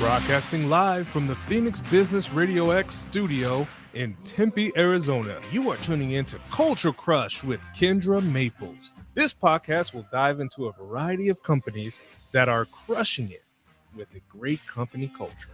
Broadcasting live from the Phoenix Business Radio X studio in Tempe, Arizona. You are tuning in to Culture Crush with Kendra Maples. This podcast will dive into a variety of companies that are crushing it with a great company culture.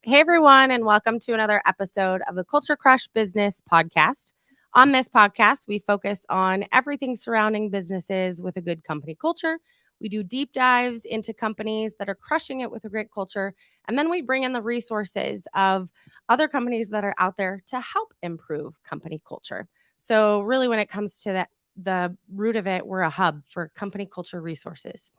Hey, everyone, and welcome to another episode of the Culture Crush Business Podcast. On this podcast, we focus on everything surrounding businesses with a good company culture. We do deep dives into companies that are crushing it with a great culture, and then we bring in the resources of other companies that are out there to help improve company culture. So really, when it comes to the root of it, we're a hub for company culture resources.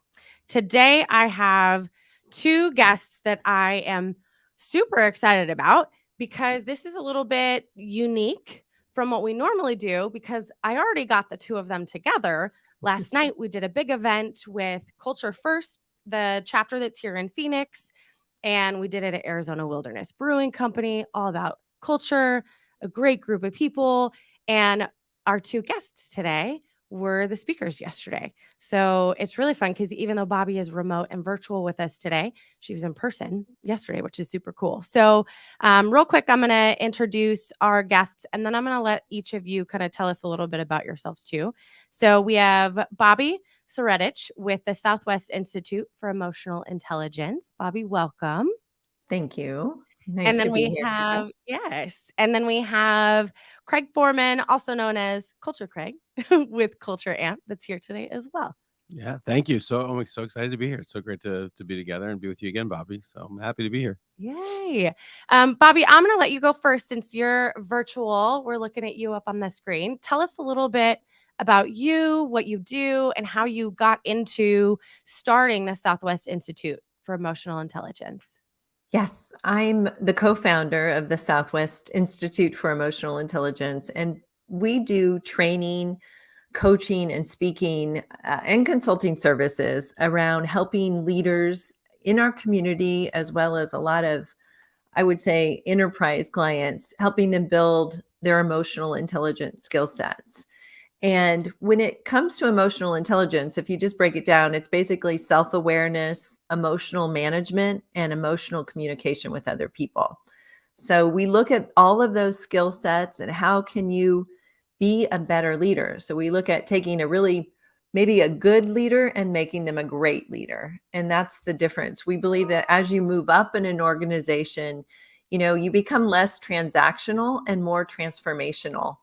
Today, I have two guests that I am super excited about because this is a little bit unique from what we normally do because I already got the two of them together. Last night, we did a big event with Culture First, the chapter that's here in Phoenix, and we did it at Arizona Wilderness Brewing Company, all about culture, a great group of people, and our two guests today were the speakers yesterday. So it's really fun because even though Bobby is remote and virtual with us today, she was in person yesterday, which is super cool. So real quick, I'm going to introduce our guests, and then I'm going to let each of you kind of tell us a little bit about yourselves too. So we have Bobby Soretich with the Southwest Institute for Emotional Intelligence. Bobby, welcome. Thank you. Nice And then to be we here. have, yes. And then we have Craig Foreman, also known as Culture Craig with Culture Amp, that's here today as well. Yeah, thank you. I'm so excited to be here. It's so great to be together and be with you again, Bobby. So I'm happy to be here. Yay. Bobby, I'm going to let you go first since you're virtual. We're looking at you up on the screen. Tell us a little bit about you, what you do, and how you got into starting the Southwest Institute for Emotional Intelligence. Yes, I'm the co-founder of the Southwest Institute for Emotional Intelligence, and we do training, coaching, and speaking and consulting services around helping leaders in our community, as well as a lot of, I would say, enterprise clients, helping them build their emotional intelligence skill sets. And when it comes to emotional intelligence, if you just break it down, it's basically self-awareness, emotional management, and emotional communication with other people. So we look at all of those skill sets and how can you be a better leader. So we look at taking maybe a good leader and making them a great leader. And that's the difference. We believe that as you move up in an organization, you become less transactional and more transformational.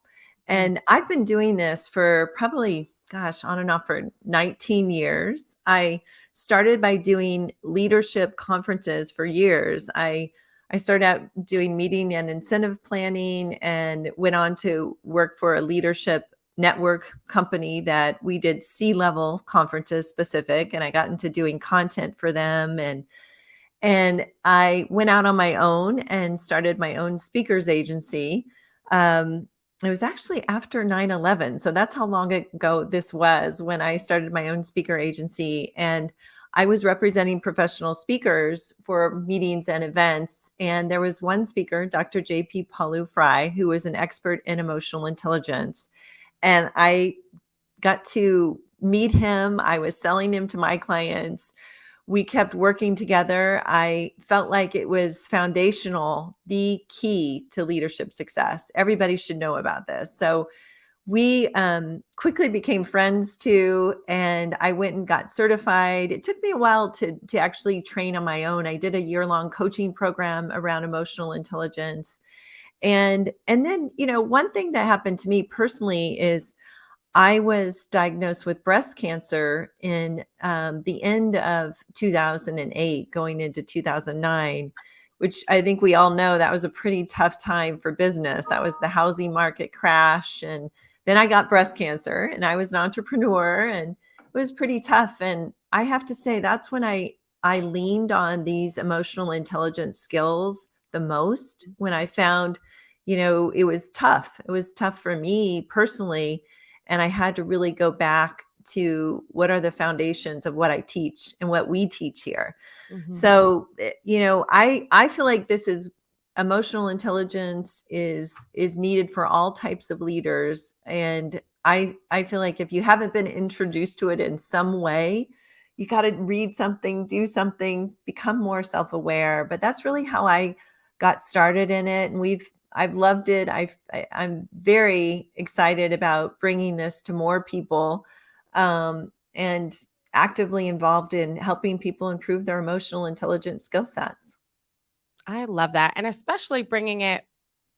And I've been doing this for probably, on and off for 19 years. I started by doing leadership conferences for years. I started out doing meeting and incentive planning and went on to work for a leadership network company that we did C-level conferences specific, and I got into doing content for them. And I went out on my own and started my own speakers agency. It was actually after 9/11. So that's how long ago this was when I started my own speaker agency. And I was representing professional speakers for meetings and events. And there was one speaker, Dr. J.P. Palu-Fry, who was an expert in emotional intelligence. And I got to meet him. I was selling him to my clients. We kept working together. I felt like it was foundational, the key to leadership success. Everybody should know about this. So we quickly became friends too, and I went and got certified. It took me a while to actually train on my own. I did a year-long coaching program around emotional intelligence. And then, one thing that happened to me personally is I was diagnosed with breast cancer in the end of 2008, going into 2009, which I think we all know that was a pretty tough time for business. That was the housing market crash. And then I got breast cancer and I was an entrepreneur and it was pretty tough. And I have to say, that's when I leaned on these emotional intelligence skills the most, when I found, it was tough. It was tough for me personally. And I had to really go back to what are the foundations of what I teach and what we teach here. Mm-hmm. So, I feel like this is emotional intelligence is needed for all types of leaders. And I feel like if you haven't been introduced to it in some way, you got to read something, do something, become more self-aware. But that's really how I got started in it, and I've loved it. I'm very excited about bringing this to more people, and actively involved in helping people improve their emotional intelligence skill sets. I love that. And especially bringing it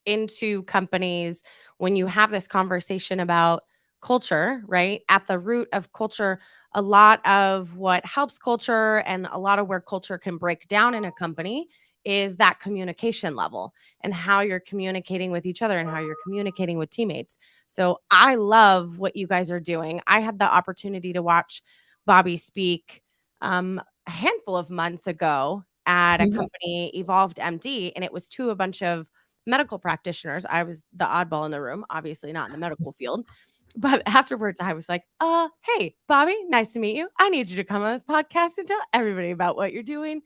into companies when you have this conversation about culture, right? At the root of culture, a lot of what helps culture and a lot of where culture can break down in a company is that communication level and how you're communicating with each other and how you're communicating with teammates. So I love what you guys are doing. I had the opportunity to watch Bobby speak a handful of months ago at a company, Evolved MD, and it was to a bunch of medical practitioners. I was the oddball in the room, obviously not in the medical field. But afterwards, I was like, hey, Bobby, nice to meet you. I need you to come on this podcast and tell everybody about what you're doing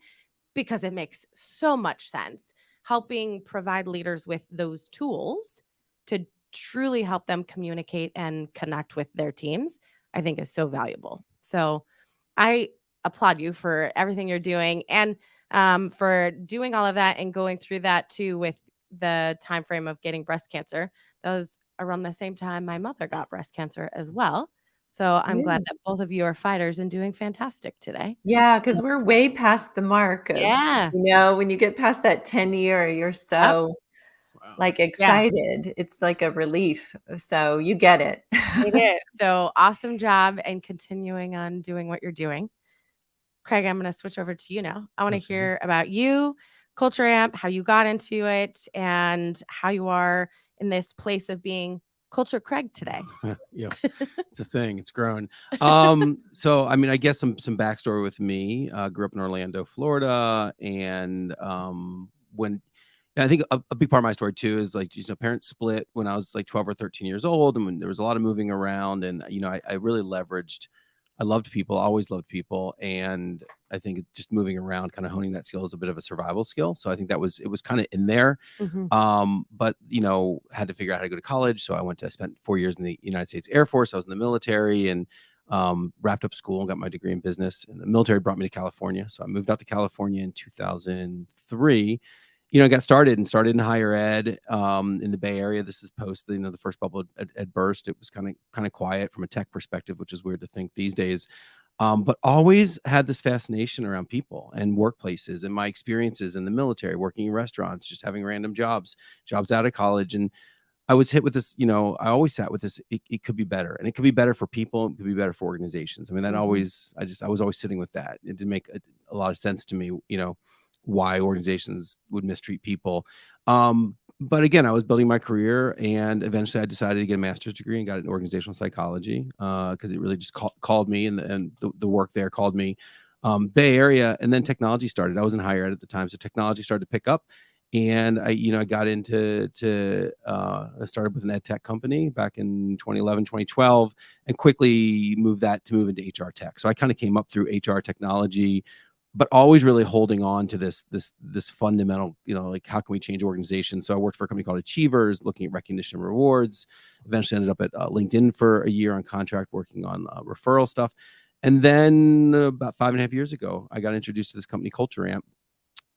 because it makes so much sense. Helping provide leaders with those tools to truly help them communicate and connect with their teams, I think is so valuable. So I applaud you for everything you're doing and for doing all of that and going through that too with the time frame of getting breast cancer. That was around the same time my mother got breast cancer as well. So I'm glad that both of you are fighters and doing fantastic today. Yeah, because we're way past the mark of, Yeah. when you get past that 10-year, you're Yep. so Wow. like Yeah, excited. It's like a relief. So you get it. it is. So awesome job and continuing on doing what you're doing. Craig, I'm going to switch over to you now. I want to Okay. hear about you, Culture Amp, how you got into it, and how you are in this place of being Culture Craig today. Yeah, it's a thing. It's grown. So I mean, I guess some backstory with me. Grew up in Orlando, Florida, and when I think a big part of my story too is like, parents split when I was like 12 or 13 years old, and when there was a lot of moving around, and I really leveraged. I loved people, always loved people, and I think just moving around, kind of honing that skill is a bit of a survival skill. So I think it was kind of in there. But had to figure out how to go to college. So I spent 4 years in the United States Air Force. I was in the military and wrapped up school and got my degree in business. And the military brought me to California. So I moved out to California in 2003. Got started in higher ed in the Bay Area. This is post, the first bubble had burst. It was kind of quiet from a tech perspective, which is weird to think these days. But always had this fascination around people and workplaces and my experiences in the military, working in restaurants, just having random jobs out of college. And I was hit with this, I always sat with this, it could be better, and it could be better for people. It could be better for organizations. I mean, that always, I was always sitting with that. It didn't make a lot of sense to me, why organizations would mistreat people. But again, I was building my career, and eventually I decided to get a master's degree and got an organizational psychology because it really just called me, and the work there called me. Bay Area, and then technology started. I was in higher ed at the time, so technology started to pick up, and I got into I started with an ed tech company back in 2011, 2012, and quickly moved into HR tech. So I kind of came up through HR technology, but always really holding on to this fundamental, like, how can we change organizations? So I worked for a company called Achievers, looking at recognition and rewards. Eventually ended up at LinkedIn for a year on contract, working on referral stuff. And then about 5.5 years ago, I got introduced to this company, Culture Amp.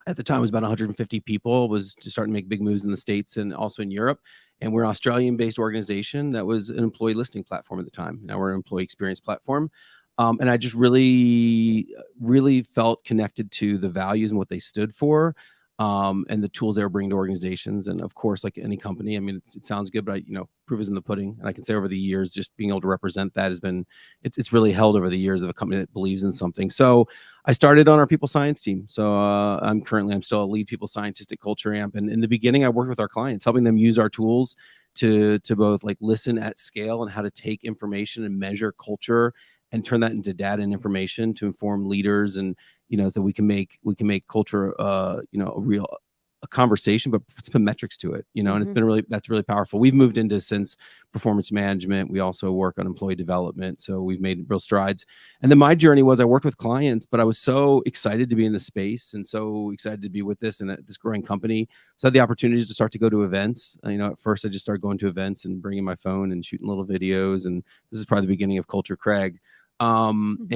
At the time, it was about 150 people, was just starting to make big moves in the States and also in Europe. And we're an Australian-based organization that was an employee listing platform at the time. Now we're an employee experience platform. And I just really, really felt connected to the values and what they stood for, and the tools they were bringing to organizations. And of course, like any company, I mean, it sounds good, but proof is in the pudding. And I can say over the years, just being able to represent that has been, it's really held over the years of a company that believes in something. So I started on our people science team. So I'm still a lead people scientist at Culture Amp. And in the beginning, I worked with our clients, helping them use our tools to both like listen at scale and how to take information and measure culture and turn that into data and information to inform leaders, and so we can make culture a real a conversation, but put some metrics to it, and it's Mhm. been that's really powerful. We've moved into since performance management. We also work on employee development. So we've made real strides. And then my journey was I worked with clients, but I was so excited to be in the space and so excited to be with this and this growing company. So I had the opportunity to start to go to events. At first I just started going to events and bringing my phone and shooting little videos. And this is probably the beginning of Culture Craig. And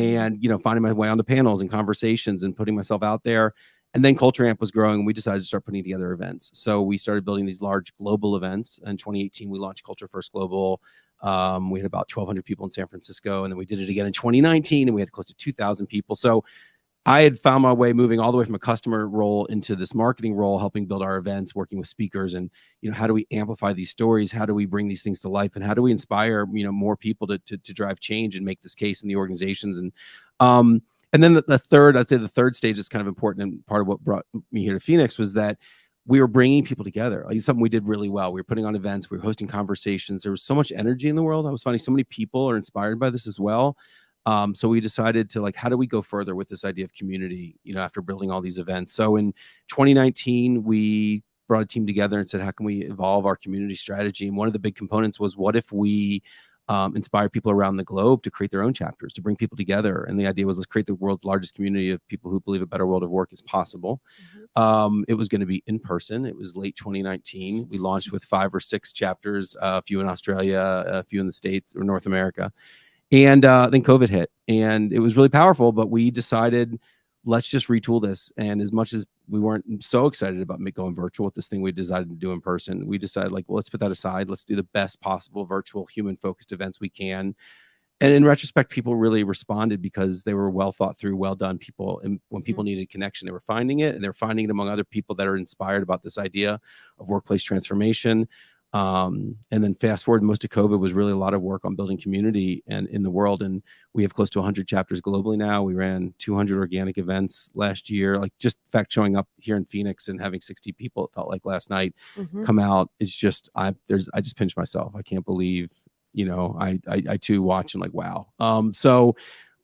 finding my way on the panels and conversations and putting myself out there. And then Culture Amp was growing, and we decided to start putting together events. So we started building these large global events. In 2018, we launched Culture First Global. We had about 1,200 people in San Francisco, and then we did it again in 2019, and we had close to 2,000 people. So I had found my way moving all the way from a customer role into this marketing role, helping build our events, working with speakers, and how do we amplify these stories? How do we bring these things to life? And how do we inspire more people to drive change and make this case in the organizations? And then the third stage is kind of important, and part of what brought me here to Phoenix was that we were bringing people together. Like something we did really well. We were putting on events, we were hosting conversations. There was so much energy in the world. I was finding so many people are inspired by this as well. So we decided to how do we go further with this idea of community, after building all these events. So in 2019, we brought a team together and said, how can we evolve our community strategy? And one of the big components was, what if we inspire people around the globe to create their own chapters, to bring people together? And the idea was, let's create the world's largest community of people who believe a better world of work is possible. It was going to be in person. It was late 2019. We launched with 5 or 6 chapters, a few in Australia, a few in the States or North America. And then COVID hit, and it was really powerful, but we decided, let's just retool this. And as much as we weren't so excited about going virtual with this thing we decided to do in person, we decided well, let's put that aside. Let's do the best possible virtual human focused events we can. And in retrospect, people really responded because they were well thought through, well done people. And when people needed connection, they were finding it, and they're finding it among other people that are inspired about this idea of workplace transformation. And then fast forward, most of COVID was really a lot of work on building community and in the world. And we have close to 100 chapters globally now. We ran 200 organic events last year. Just in fact, showing up here in Phoenix and having 60 people, it felt like last night, come out is just, I just pinched myself. I can't believe, I too watch and wow. So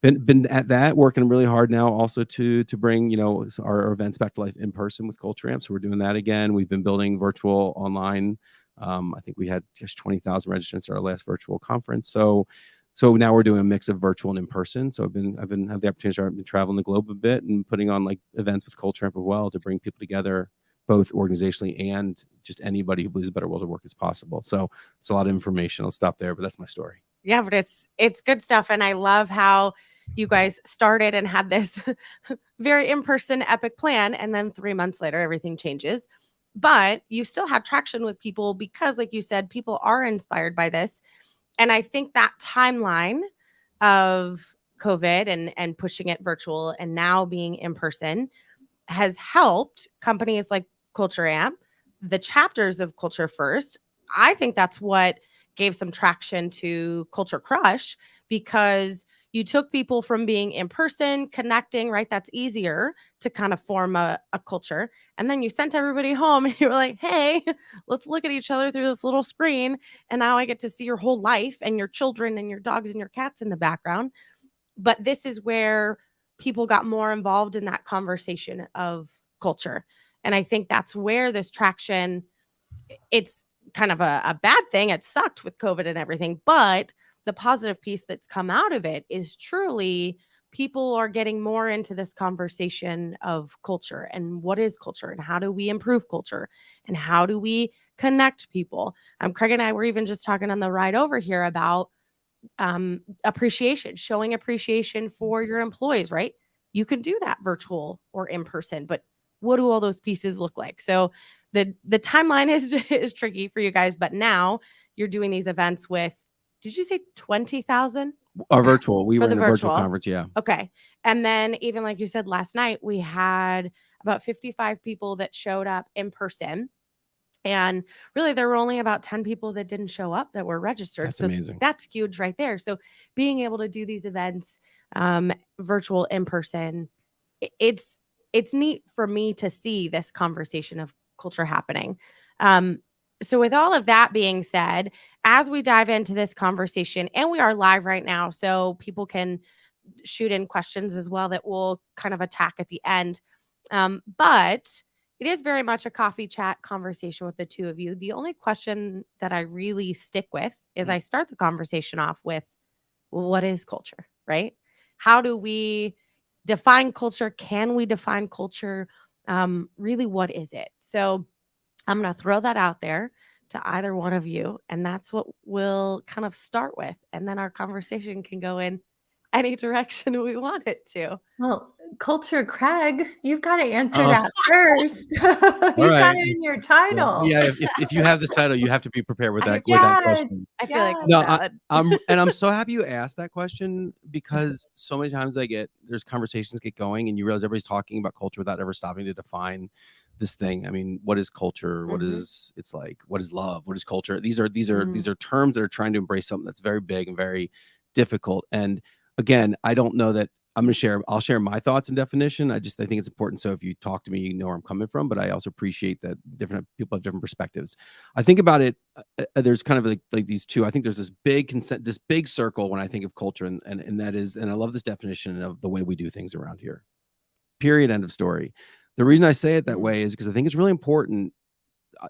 been at that, working really hard now also to bring, our events back to life in person with Culture Amp. So we're doing that again. We've been building virtual online. I think we had just 20,000 registrants at our last virtual conference. So now we're doing a mix of virtual and in person. So I've had the opportunity to start traveling the globe a bit and putting on events with Culture Amp as well, to bring people together, both organizationally and just anybody who believes a better world of work is possible. So it's a lot of information. I'll stop there, but that's my story. Yeah, but it's good stuff. And I love how you guys started and had this very in-person epic plan. And then 3 months later, everything changes. But you still have traction with people because, like you said, people are inspired by this. And I think that timeline of COVID and pushing it virtual and now being in person has helped companies like Culture Amp, the chapters of Culture First. I think that's what gave some traction to Culture Crush, because you took people from being in person, connecting, right? That's easier to kind of form a culture. And then you sent everybody home and you were like, hey, let's look at each other through this little screen. And now I get to see your whole life and your children and your dogs and your cats in the background. But this is where people got more involved in that conversation of culture. And I think that's where this traction, it's kind of a bad thing. It sucked with COVID and everything, but the positive piece that's come out of it is truly people are getting more into this conversation of culture and what is culture and how do we improve culture and how do we connect people. Craig and I were even just talking on the ride over here about appreciation, showing appreciation for your employees, right? You can do that virtual or in person, but what do all those pieces look like? So the timeline is tricky for you guys, but now you're doing these events with, did you say 20,000? Our virtual, we For were the in a virtual virtual. conference. Yeah. Okay. And then even like you said, last night, we had about 55 people that showed up in person. And really, there were only about 10 people that didn't show up that were registered. That's so amazing. That's huge right there. So being able to do these events, virtual, in person, it's neat for me to see this conversation of culture happening. So with all of that being said, as we dive into this conversation, and we are live right now, so people can shoot in questions as well that we'll kind of attack at the end. But it is very much a coffee chat conversation with the two of you. The only question that I really stick with is I start the conversation off with, what is culture, right? How do we define culture? Can we define culture? Really, what is it? So I'm going to throw that out there to either one of you, and that's what we'll kind of start with. And then our conversation can go in any direction we want it to. Well, culture, Craig, you've got to answer Oh. that first. You've got right. it in your title. Yeah, if you have this title, you have to be prepared with that, Yes, question. I feel like No, valid. I'm so happy you asked that question, because so many times there's conversations get going and you realize everybody's talking about culture without ever stopping to define this thing. I mean, what is culture? What is, it's like, what is love? What is culture? These are terms that are trying to embrace something that's very big and very difficult. And again, I don't know that I'll share my thoughts and definition. I think it's important. So if you talk to me, you know where I'm coming from, but I also appreciate that different people have different perspectives. I think about it. There's kind of like these two. I think there's this big circle when I think of culture, and that is, and I love this definition of the way we do things around here. Period. End of story. The reason I say it that way is because I think it's really important.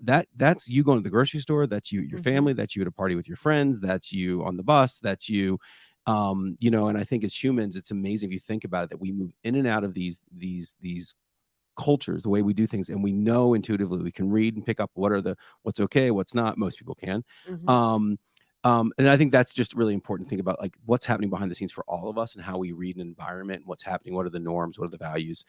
That's you going to the grocery store. That's you, your family. That's you at a party with your friends. That's you on the bus. That's you. And I think as humans, it's amazing if you think about it, that we move in and out of these cultures, the way we do things, and we know intuitively, we can read and pick up what's okay, what's not. Most people can. And I think that's just really important to think about, like, what's happening behind the scenes for all of us and how we read an environment and what's happening, what are the norms, what are the values.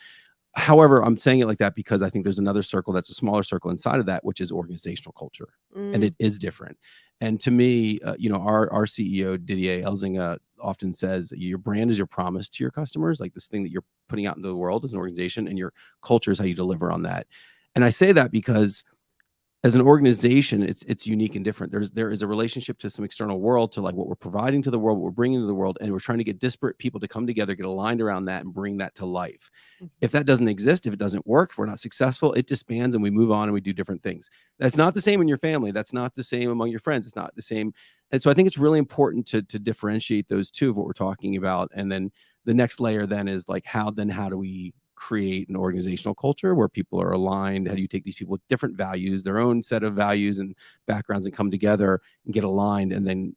However, I'm saying it like that because I think there's another circle that's a smaller circle inside of that, which is organizational culture. And it is different. And to me, our CEO, Didier Elzinga, often says your brand is your promise to your customers, like this thing that you're putting out into the world as an organization, and your culture is how you deliver on that. And I say that because as an organization, it's unique and different. There is a relationship to some external world, to like what we're providing to the world, what we're bringing to the world, and we're trying to get disparate people to come together, get aligned around that, and bring that to life. If that doesn't exist, if it doesn't work, if we're not successful, it disbands and we move on and we do different things. That's not the same in your family. That's not the same among your friends. It's not the same. And so I think it's really important to differentiate those two of what we're talking about. And then the next layer then is like, how do we create an organizational culture where people are aligned? How do you take these people with different values, their own set of values and backgrounds, and come together and get aligned, and then,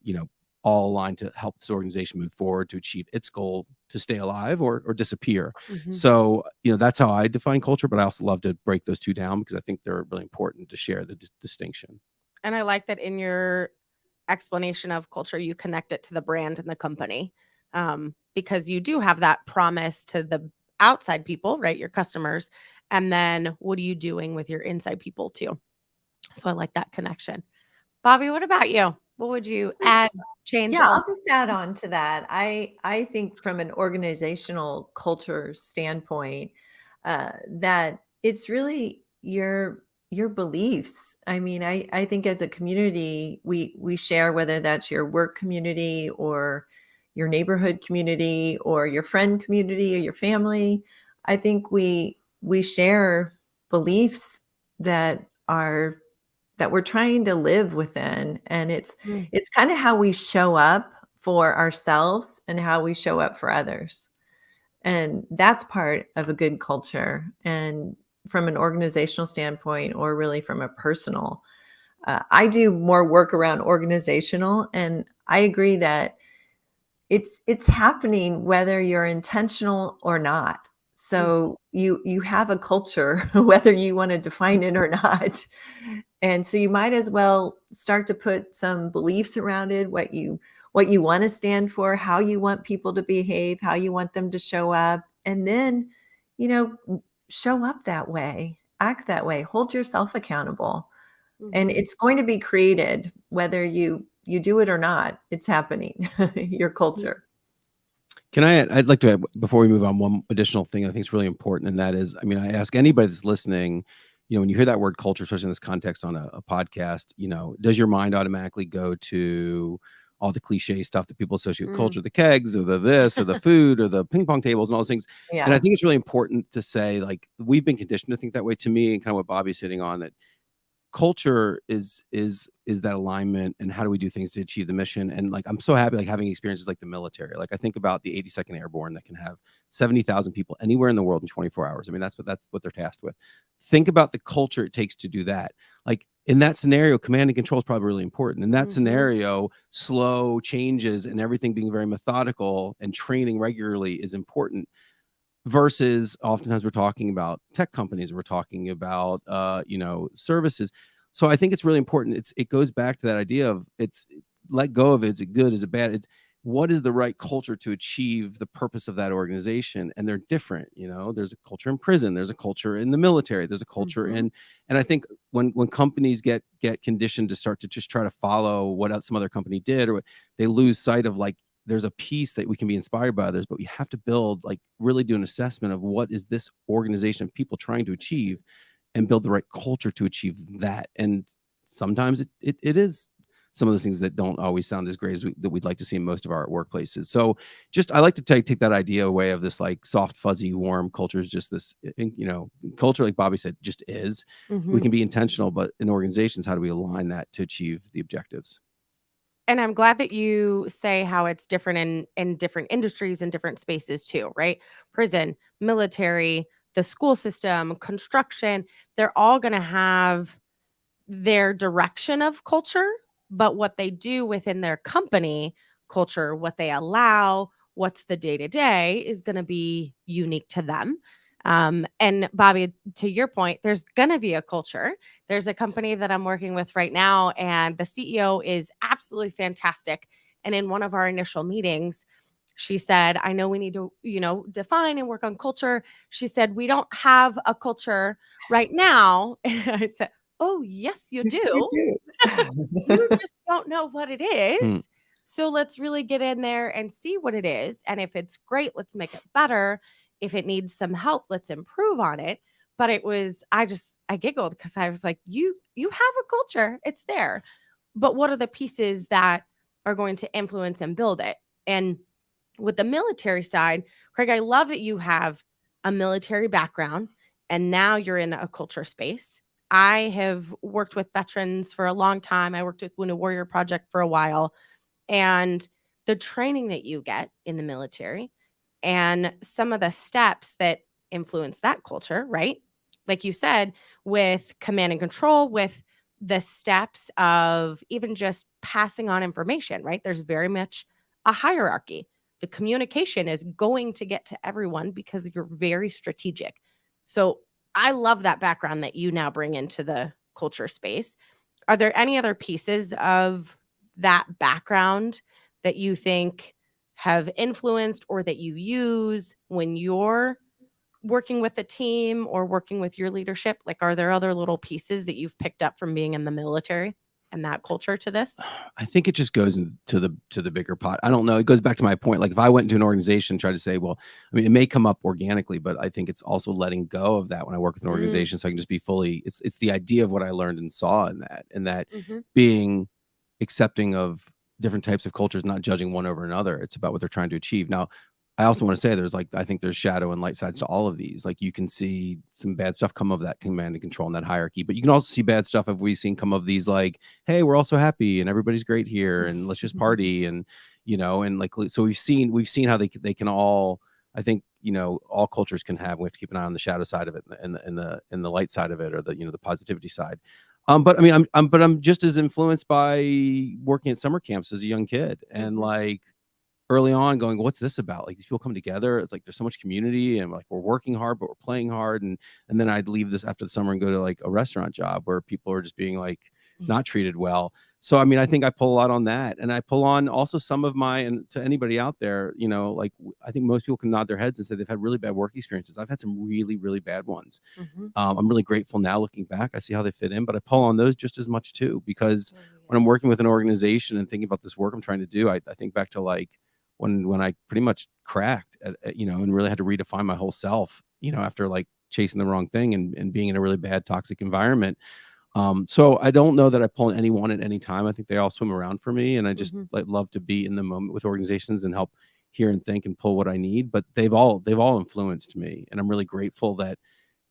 all aligned to help this organization move forward to achieve its goal to stay alive or disappear. So, that's how I define culture, but I also love to break those two down because I think they're really important to share the distinction. And I like that in your explanation of culture, you connect it to the brand and the company, because you do have that promise to the outside people, right? Your customers. And then what are you doing with your inside people too? So I like that connection. Bobby, what about you? What would you add, change? Yeah, I'll just add on to that. I think from an organizational culture standpoint, that it's really your beliefs. I mean, I think as a community, we share, whether that's your work community or your neighborhood community or your friend community or your family. I think we share beliefs that we're trying to live within. And it's kind of how we show up for ourselves and how we show up for others. And that's part of a good culture. And from an organizational standpoint, or really from a personal, I do more work around organizational, and I agree that it's happening whether you're intentional or not. So you have a culture, whether you want to define it or not. And so you might as well start to put some beliefs around it, what you want to stand for, how you want people to behave, how you want them to show up, and then, show up that way, act that way, hold yourself accountable. And it's going to be created whether you do it or not. It's happening. Your culture. I'd like to add, before we move on, one additional thing I think is really important. And that is, I ask anybody that's listening, when you hear that word culture, especially in this context on a podcast, does your mind automatically go to all the cliche stuff that people associate with culture, the kegs or the this or the food or the ping pong tables and all those things? Yeah. And I think it's really important to say, like, we've been conditioned to think that way. To me, and kind of what Bobby's hitting on, that culture is that alignment, and how do we do things to achieve the mission? And like, I'm so happy, like having experiences like the military. Like I think about the 82nd Airborne that can have 70,000 people anywhere in the world in 24 hours. I mean, that's what they're tasked with. Think about the culture it takes to do that. Like in that scenario, command and control is probably really important. In that scenario, slow changes and everything being very methodical and training regularly is important. Versus oftentimes we're talking about tech companies, we're talking about services. So I think it's really important. It goes back to that idea of it's let go of it. Is it good? Is it bad? It's what is the right culture to achieve the purpose of that organization? And they're different. There's a culture in prison, there's a culture in the military, there's a culture in, and I think when companies get conditioned to start to just try to follow what some other company did, or they lose sight of like, there's a piece that we can be inspired by others, but we have to build, like really do an assessment of what is this organization of people trying to achieve, and build the right culture to achieve that. And sometimes it is some of those things that don't always sound as great as that we'd like to see in most of our workplaces. So I like to take that idea away of this like soft, fuzzy, warm culture is just this, culture, like Bobby said, just is. We can be intentional, but in organizations, how do we align that to achieve the objectives? And I'm glad that you say how it's different in different industries and different spaces too, right? Prison, military, the school system, construction, they're all going to have their direction of culture, but what they do within their company culture, what they allow, what's the day-to-day is going to be unique to them. And Bobby, to your point, there's going to be a culture. There's a company that I'm working with right now, and the CEO is absolutely fantastic. And in one of our initial meetings, she said, I know we need to, define and work on culture. She said, we don't have a culture right now. And I said, oh, yes, you do. You just don't know what it is. So let's really get in there and see what it is. And if it's great, let's make it better. If it needs some help, let's improve on it. But I giggled because I was like, you have a culture. It's there. But what are the pieces that are going to influence and build it? And with the military side, Craig, I love that you have a military background and now you're in a culture space. I have worked with veterans for a long time. I worked with Wounded Warrior Project for a while. And the training that you get in the military and some of the steps that influence that culture, right? Like you said, with command and control, with the steps of even just passing on information, right? There's very much a hierarchy. The communication is going to get to everyone because you're very strategic. So I love that background that you now bring into the culture space. Are there any other pieces of that background that you think have influenced or that you use when you're working with a team or working with your leadership? Like, are there other little pieces that you've picked up from being in the military and that culture to this? I think it just goes into the bigger pot. I don't know. It goes back to my point. Like if I went into an organization and tried to say, well, I mean, it may come up organically, but I think it's also letting go of that when I work with an organization. So I can just be fully, it's the idea of what I learned and saw in that being accepting of different types of cultures, not judging one over another. It's about what they're trying to achieve. Now, I also want to say I think there's shadow and light sides to all of these. Like you can see some bad stuff come of that command and control and that hierarchy, but you can also see bad stuff if we've seen come of these, like, hey, we're all so happy and everybody's great here and let's just party. And, and like, so we've seen how they can all, I think, all cultures can have, we have to keep an eye on the shadow side of it and the light side of it, or the positivity side. But I mean, I'm just as influenced by working at summer camps as a young kid and like, early on going, what's this about? Like these people come together. It's like, there's so much community and like, we're working hard, but we're playing hard. And then I'd leave this after the summer and go to like a restaurant job where people are just being like not treated well. So, I mean, I think I pull a lot on that, and I pull on also some of and to anybody out there, like I think most people can nod their heads and say they've had really bad work experiences. I've had some really, really bad ones. I'm really grateful now looking back. I see how they fit in, but I pull on those just as much too, because when I'm working with an organization and thinking about this work I'm trying to do, I think back to like, when I pretty much cracked, and really had to redefine my whole self, after like chasing the wrong thing and being in a really bad toxic environment. So I don't know that I pull anyone at any time. I think they all swim around for me, and I just like love to be in the moment with organizations and help hear and think and pull what I need. But they've all influenced me, and I'm really grateful that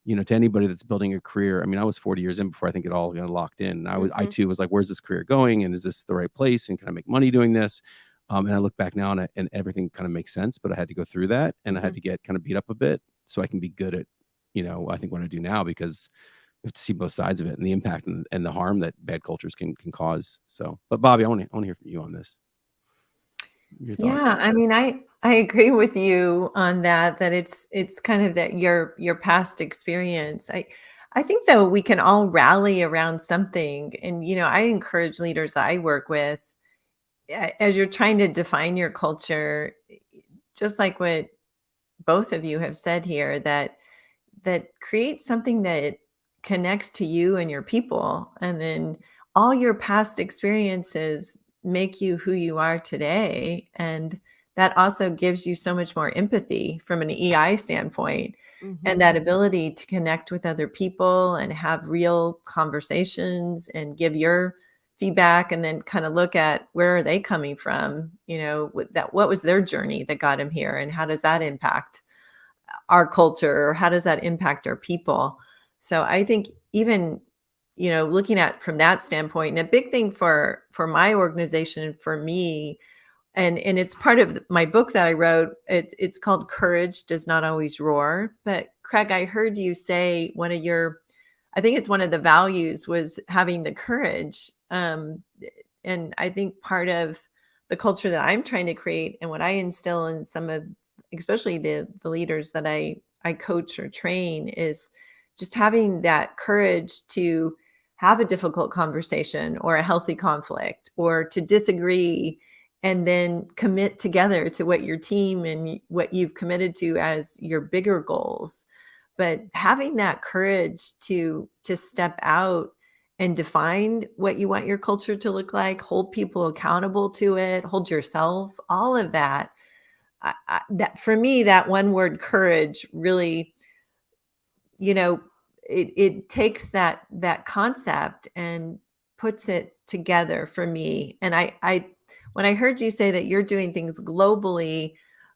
to anybody that's building a career. I mean, I was 40 years in before I think it all locked in. I too was like, where's this career going? And is this the right place? And can I make money doing this? And I look back now and everything kind of makes sense, but I had to go through that and I had to get kind of beat up a bit so I can be good at, I think what I do now, because you have to see both sides of it and the impact and the harm that bad cultures can cause. So, but Bobby, I want to hear from you on this. Your thoughts. Yeah, I mean, I agree with you on that it's kind of that your past experience. I think though we can all rally around something. And I encourage leaders I work with, as you're trying to define your culture, just like what both of you have said here, that create something that connects to you and your people, and then all your past experiences make you who you are today. And that also gives you so much more empathy from an EI standpoint, and that ability to connect with other people and have real conversations and give your feedback, and then kind of look at where are they coming from, what was their journey that got them here, and how does that impact our culture, or how does that impact our people? So I think even looking at from that standpoint, and a big thing for my organization and for me, and it's part of my book that I wrote. It's called Courage Does Not Always Roar. But Craig, I heard you say I think it's one of the values was having the courage. And I think part of the culture that I'm trying to create and what I instill in some of, especially the leaders that I coach or train, is just having that courage to have a difficult conversation or a healthy conflict, or to disagree and then commit together to what your team and what you've committed to as your bigger goals. But having that courage to step out and define what you want your culture to look like, hold people accountable to it, hold yourself, all of that. That for me, that one word courage really, it takes that concept and puts it together for me. And I when I heard you say that you're doing things globally,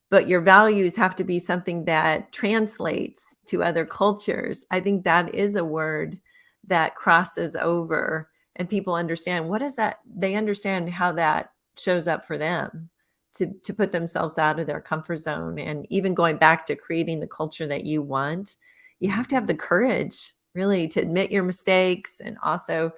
but your values have to be something that translates to other cultures, I think that is a word that crosses over and people understand what is that. They understand how that shows up for them to put themselves out of their comfort zone. And even going back to creating the culture that you want, you have to have the courage really to admit your mistakes, and also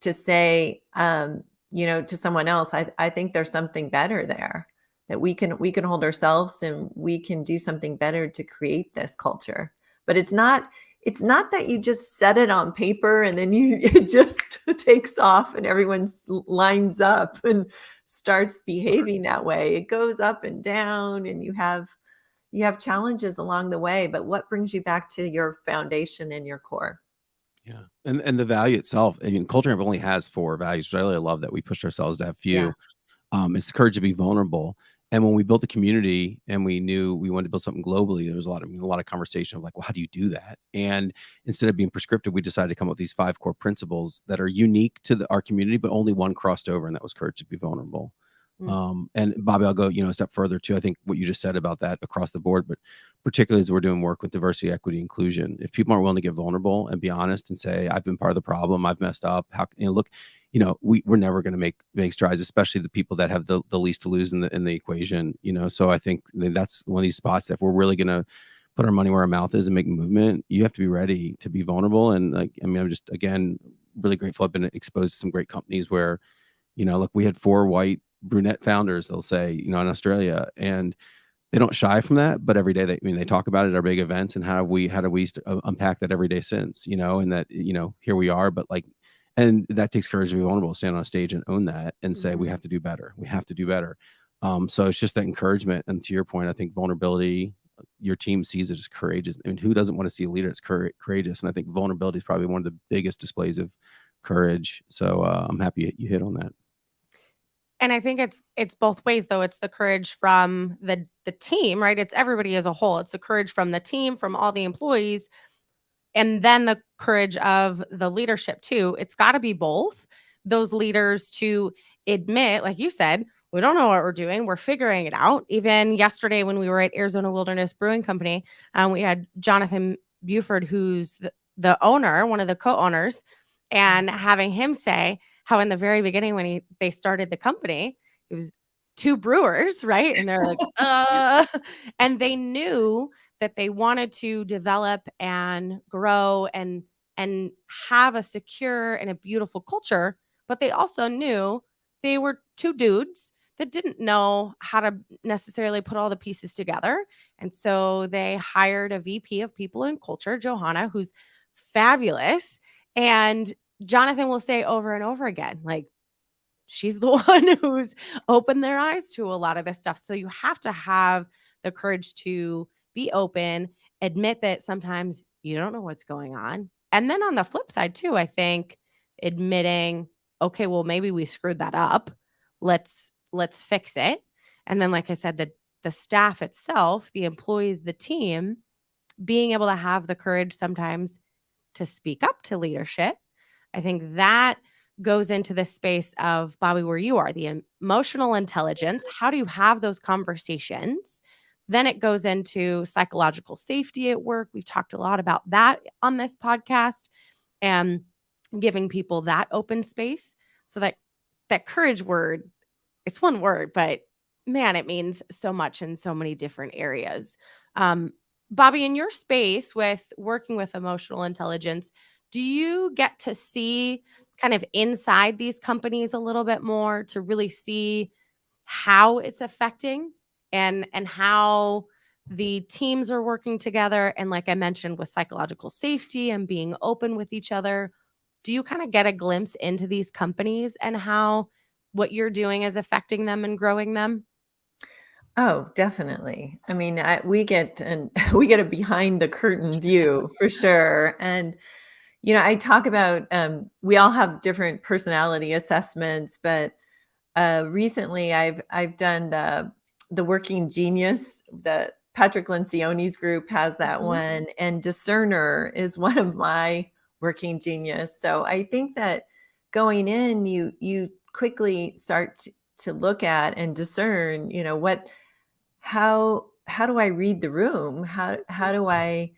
to say, to someone else, I think there's something better there, that we can hold ourselves and we can do something better to create this culture. But it's not that you just set it on paper and then it just takes off and everyone lines up and starts behaving that way. It goes up and down, and you have challenges along the way, but what brings you back to your foundation and your core? Yeah. And the value itself, I mean, Culture Amp only has 4 values. So I really love that we pushed ourselves to have few. Yeah. It's the courage to be vulnerable. And when we built the community and we knew we wanted to build something globally, there was a lot of conversation of like, well, how do you do that? And instead of being prescriptive, we decided to come up with these 5 core principles that are unique to our community, but only one crossed over, and that was courage to be vulnerable. And Bobby, I'll go, a step further too. I think what you just said about that across the board, but particularly as we're doing work with diversity, equity, inclusion, if people aren't willing to get vulnerable and be honest and say, I've been part of the problem, I've messed up, we're never going to make strides, especially the people that have the least to lose in the equation, So I think that's one of these spots that if we're really going to put our money where our mouth is and make movement, you have to be ready to be vulnerable. And I'm just, again, really grateful. I've been exposed to some great companies where, we had 4 white brunette founders, they'll say, in Australia, and they don't shy from that, but every day they talk about it at our big events, and how do we unpack that every day since, and that, here we are, but and that takes courage to be vulnerable, stand on a stage and own that and say, we have to do better. We have to do better. So it's just that encouragement. And to your point, I think vulnerability, your team sees it as courageous. I mean, who doesn't want to see a leader that's courageous? And I think vulnerability is probably one of the biggest displays of courage. So I'm happy you hit on that. And I think it's both ways, though. It's the courage from the team, right? It's everybody as a whole. It's the courage from the team, from all the employees, and then the courage of the leadership too. It's got to be both. Those leaders to admit, like you said, we don't know what we're doing. We're figuring it out. Even yesterday when we were at Arizona Wilderness Brewing Company, we had Jonathan Buford, who's the owner, one of the co-owners, and having him say how in the very beginning when they started the company, it was 2 brewers, right? And they're like, and they knew that they wanted to develop and grow and have a secure and a beautiful culture, but they also knew they were 2 dudes that didn't know how to necessarily put all the pieces together. And so they hired a VP of people and culture, Johanna, who's fabulous. And Jonathan will say over and over again, like, she's the one who's opened their eyes to a lot of this stuff. So you have to have the courage to be open, admit that sometimes you don't know what's going on. And then on the flip side too, I think admitting, okay, well, maybe we screwed that up. Let's fix it. And then, like I said, the staff itself, the employees, the team, being able to have the courage sometimes to speak up to leadership. I think that goes into the space of, Bobby, where you are, the emotional intelligence. How do you have those conversations? Then it goes into psychological safety at work. We've talked a lot about that on this podcast, and giving people that open space. So that courage word, it's one word, but man, it means so much in so many different areas. Bobby, in your space with working with emotional intelligence, do you get to see kind of inside these companies a little bit more to really see how it's affecting and how the teams are working together? And like I mentioned, with psychological safety and being open with each other, do you kind of get a glimpse into these companies and how what you're doing is affecting them and growing them? Oh, definitely. I mean, we get a behind the curtain view for sure. And I talk about we all have different personality assessments, but recently I've done the Working Genius. The Patrick Lencioni's group has that one, and Discerner is one of my Working Genius. So I think that going in, you quickly start to look at and discern, how do I read the room? How do I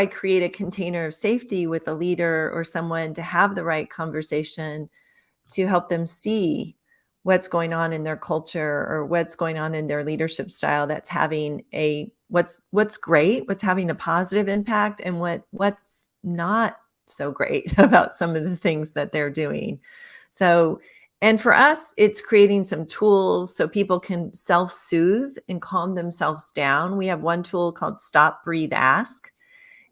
create a container of safety with a leader or someone to have the right conversation to help them see what's going on in their culture or what's going on in their leadership style that's having what's great, what's having a positive impact, and what's not so great about some of the things that they're doing. So, and for us, it's creating some tools so people can self-soothe and calm themselves down. We have one tool called Stop, Breathe, Ask.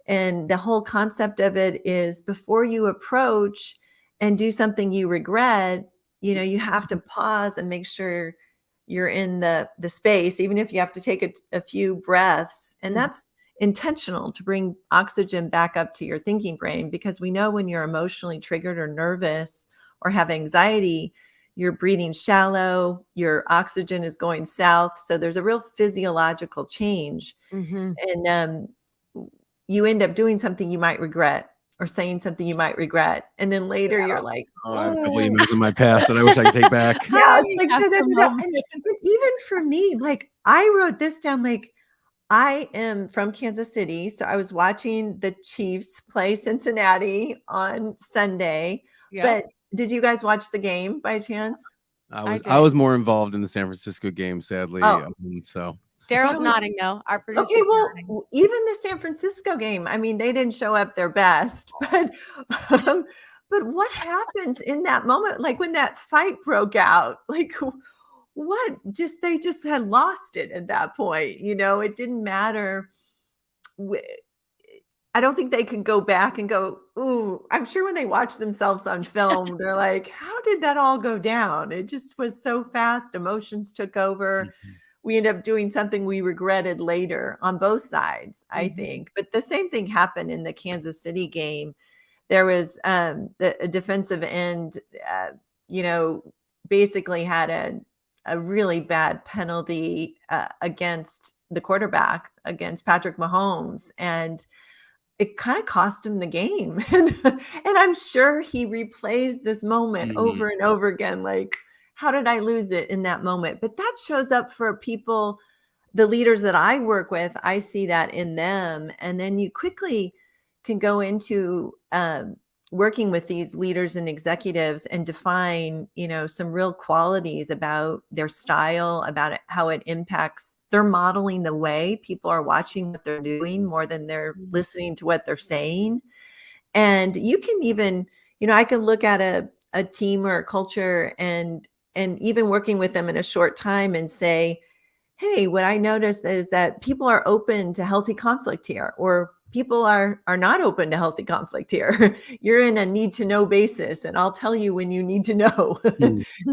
And the whole concept of it is, before you approach and do something you regret, you have to pause and make sure you're in the space, even if you have to take a few breaths. And that's intentional, to bring oxygen back up to your thinking brain, because we know when you're emotionally triggered or nervous or have anxiety, you're breathing shallow, your oxygen is going south. So there's a real physiological change. And you end up doing something you might regret, or saying something you might regret. And then later you're like, I have a couple emails in my past that I wish I could take back. Yeah, it's like, but even for me, like, I wrote this down, like, I am from Kansas City. So I was watching the Chiefs play Cincinnati on Sunday. But did you guys watch the game by chance? I was more involved in the San Francisco game, sadly. So Daryl's nodding though. Our producer. Okay, well, even the San Francisco game, I mean, they didn't show up their best, but what happens in that moment? Like when that fight broke out, like they just had lost it at that point. It didn't matter. I don't think they could go back and go, ooh, I'm sure when they watch themselves on film, they're like, how did that all go down? It just was so fast. Emotions took over. We ended up doing something we regretted later on both sides, I think. But the same thing happened in the Kansas City game. There was a defensive end, basically had a really bad penalty against the quarterback, against Patrick Mahomes. And it kind of cost him the game. And I'm sure he replays this moment over and over again, like, how did I lose it in that moment? But that shows up for people the leaders that I work with, I see that in them. And then you quickly can go into working with these leaders and executives and define, some real qualities about their style, about it, how it impacts. They're modeling the way people are watching what they're doing more than they're listening to what they're saying. And you can even, I can look at a team or a culture and even working with them in a short time and say, hey, what I noticed is that people are open to healthy conflict here, or people are not open to healthy conflict here. You're in a need to know basis, and I'll tell you when you need to know.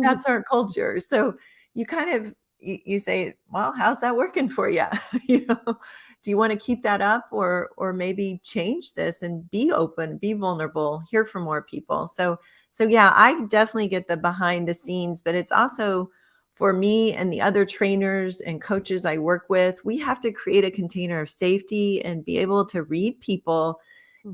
That's our culture. So you kind of, you say, well, how's that working for you? Do you want to keep that up, or maybe change this and be open, be vulnerable, hear from more people? So yeah, I definitely get the behind the scenes, but it's also for me and the other trainers and coaches I work with, we have to create a container of safety and be able to read people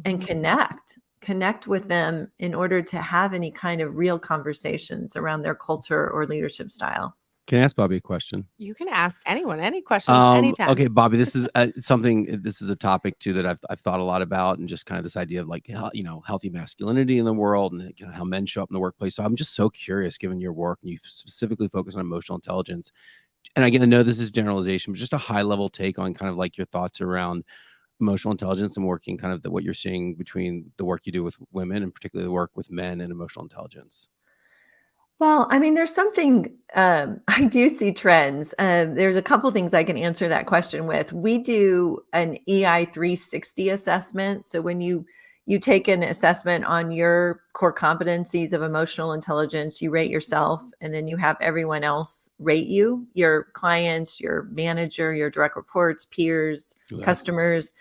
and connect with them in order to have any kind of real conversations around their culture or leadership style. Can I ask Bobby a question? You can ask anyone any questions anytime. Okay, Bobby, this is this is a topic too that I've thought a lot about, and just kind of this idea of like, healthy masculinity in the world, and how men show up in the workplace. So I'm just so curious, given your work, and you specifically focus on emotional intelligence. And again, I know this is generalization, but just a high level take on kind of like your thoughts around emotional intelligence and working kind of what you're seeing between the work you do with women and particularly the work with men and emotional intelligence. Well, I mean, there's something, I do see trends. There's a couple things I can answer that question with. We do an EI 360 assessment. So when you take an assessment on your core competencies of emotional intelligence, you rate yourself, and then you have everyone else rate you, your clients, your manager, your direct reports, peers, customers.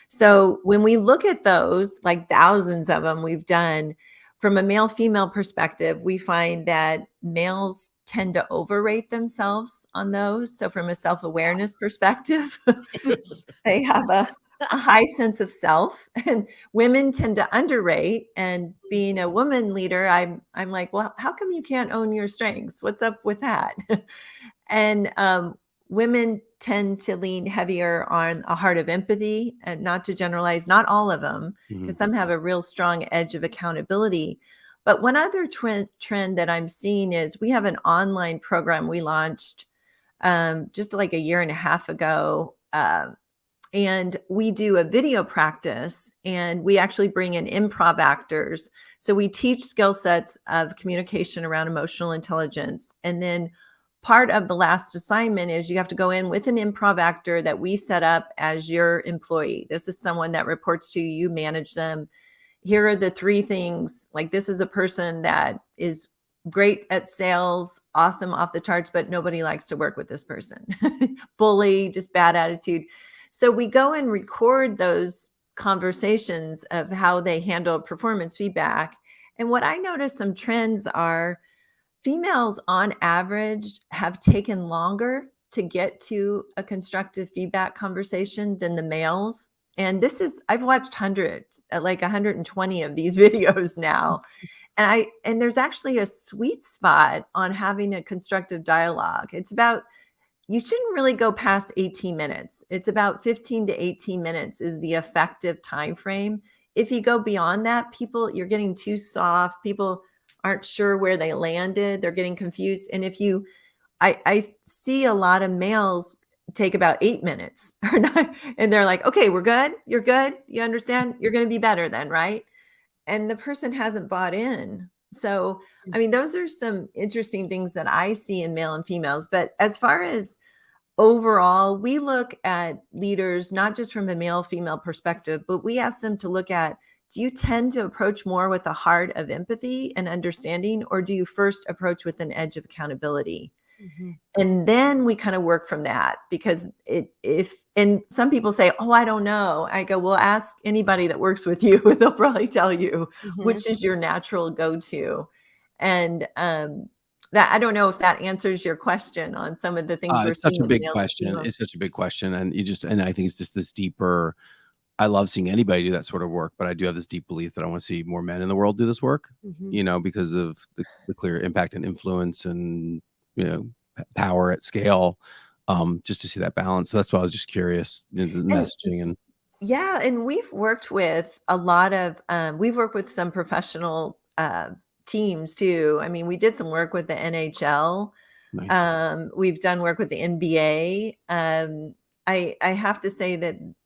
So when we look at those, like thousands of them we've done, from a male-female perspective, we find that males tend to overrate themselves on those. So from a self-awareness perspective, they have a high sense of self, and women tend to underrate. And being a woman leader, I'm like, well, how come you can't own your strengths? What's up with that? And women tend to lean heavier on a heart of empathy, and not to generalize, not all of them, because some have a real strong edge of accountability. But one other trend that I'm seeing is we have an online program we launched just like a year and a half ago. And we do a video practice, and we actually bring in improv actors. So we teach skill sets of communication around emotional intelligence. And then part of the last assignment is you have to go in with an improv actor that we set up as your employee. This is someone that reports to you, you manage them. Here are the three things. Like, this is a person that is great at sales, awesome, off the charts, but nobody likes to work with this person. Bully, just bad attitude. So we go and record those conversations of how they handle performance feedback. And what I noticed some trends are, females on average have taken longer to get to a constructive feedback conversation than the males. And this is, I've watched hundreds, like 120 of these videos now. And there's actually a sweet spot on having a constructive dialogue. It's about, you shouldn't really go past 18 minutes. It's about 15 to 18 minutes is the effective time frame. If you go beyond that, you're getting too soft. People aren't sure where they landed. They're getting confused. And I see a lot of males take about 8 minutes or not, and they're like, okay, we're good. You're good. You understand? You're going to be better then, right? And the person hasn't bought in. So, I mean, those are some interesting things that I see in male and females. But as far as overall, we look at leaders, not just from a male-female perspective, but we ask them to look at, do you tend to approach more with a heart of empathy and understanding, or do you first approach with an edge of accountability? And then we kind of work from that, because and some people say, oh, I don't know. I go, well, ask anybody that works with you. They'll probably tell you which is your natural go-to. And that, I don't know if that answers your question on some of the things we're it's such seeing a big question. It's such a big question. And I think it's just this deeper, I love seeing anybody do that sort of work, but I do have this deep belief that I want to see more men in the world do this work, because of the clear impact and influence and, power at scale. just to see that balance. So that's why I was just curious, the messaging and. Yeah, and we've worked with a lot of we've worked with some professional teams too. I mean, we did some work with the NHL. Nice. We've done work with the NBA. I have to say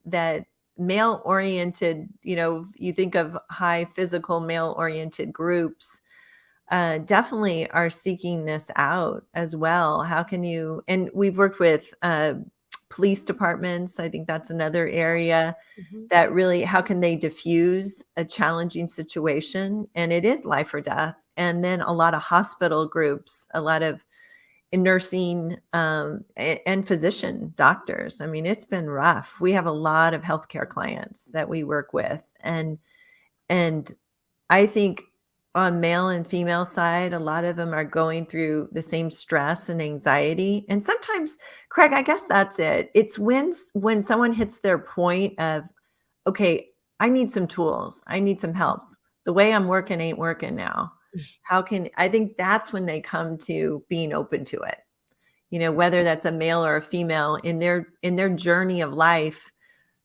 that male oriented, you think of high physical male oriented groups, definitely are seeking this out as well. How can you? And we've worked with police departments. I think that's another area that really, how can they diffuse a challenging situation? And it is life or death. And then a lot of hospital groups, a lot of nursing and physician doctors. I mean, it's been rough. We have a lot of healthcare clients that we work with. And I think on male and female side, a lot of them are going through the same stress and anxiety. And sometimes, Craig, I guess that's it. It's when someone hits their point of, okay, I need some tools. I need some help. The way I'm working ain't working now. I think that's when they come to being open to it. Whether that's a male or a female in their journey of life,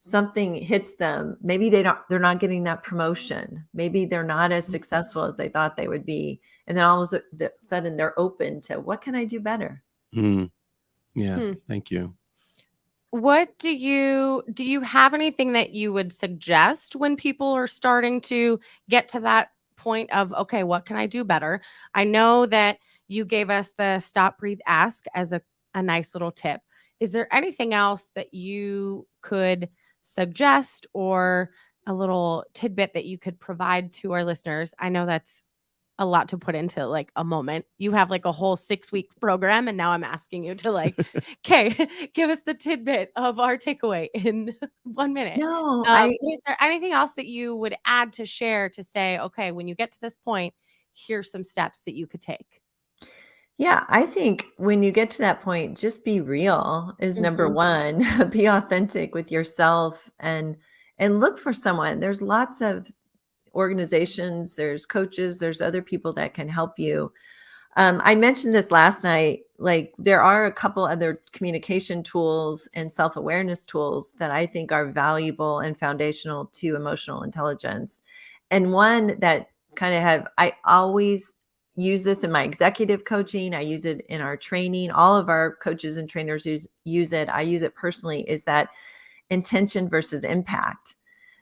something hits them. Maybe they're not getting that promotion. Maybe they're not as successful as they thought they would be. And then all of a sudden they're open to, what can I do better? Yeah. Thank you. What do you have anything that you would suggest when people are starting to get to that point of, okay, what can I do better? I know that you gave us the stop, breathe, ask as a nice little tip. Is there anything else that you could suggest or a little tidbit that you could provide to our listeners? I know that's a lot to put into like a moment. You have like a whole 6-week program, and now I'm asking you to like, okay, give us the tidbit of our takeaway in 1 minute. No, Is there anything else that you would add to share to say, okay, when you get to this point, here's some steps that you could take? Yeah, I think when you get to that point, just be real is number one. Be authentic with yourself and look for someone. There's lots of organizations, there's coaches, there's other people that can help you. I mentioned this last night, like there are a couple other communication tools and self-awareness tools that I think are valuable and foundational to emotional intelligence. And one that I always use this in my executive coaching. I use it in our training. All of our coaches and trainers use it. I use it personally, is that intention versus impact.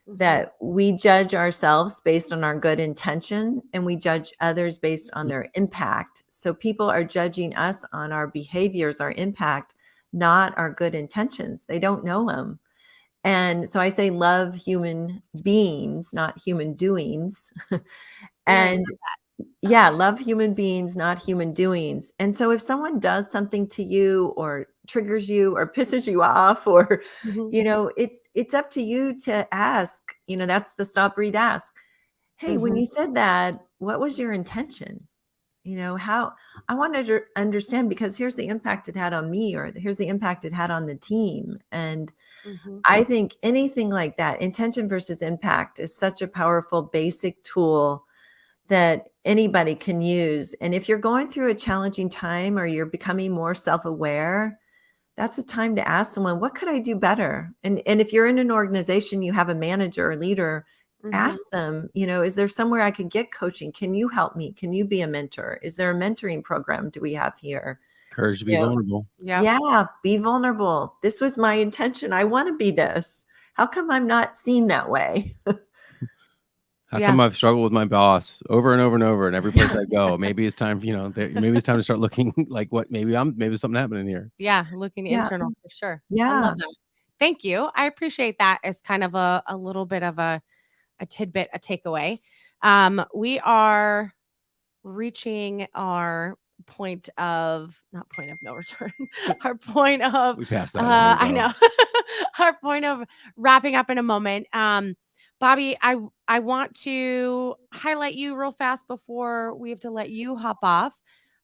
That we judge ourselves based on our good intention and we judge others based on their impact. So people are judging us on our behaviors, our impact, not our good intentions. They don't know them. And so I say love human beings, not human doings. And yeah, love human beings, not human doings. And so if someone does something to you or triggers you or pisses you off or, it's up to you to ask, that's the stop, breathe, ask. Hey, when you said that, what was your intention? How I wanted to understand, because here's the impact it had on me, or here's the impact it had on the team. And I think anything like that, intention versus impact, is such a powerful basic tool that anybody can use. And if you're going through a challenging time or you're becoming more self-aware, that's a time to ask someone, what could I do better? And if you're in an organization, you have a manager or leader, ask them, is there somewhere I could get coaching? Can you help me? Can you be a mentor? Is there a mentoring program do we have here? Courage to be vulnerable. Yeah, be vulnerable. This was my intention. I want to be this. How come I'm not seen that way? How come I've struggled with my boss over and over and over, and every place I go? Maybe it's time, maybe it's time to start looking like maybe something happening here. Yeah, looking internal for sure. Yeah. I love that. Thank you. I appreciate that as kind of a little bit of a tidbit, a takeaway. We are reaching our point of not point of no return. Our point of we passed that. I know. Our point of wrapping up in a moment. Bobby, I want to highlight you real fast before we have to let you hop off.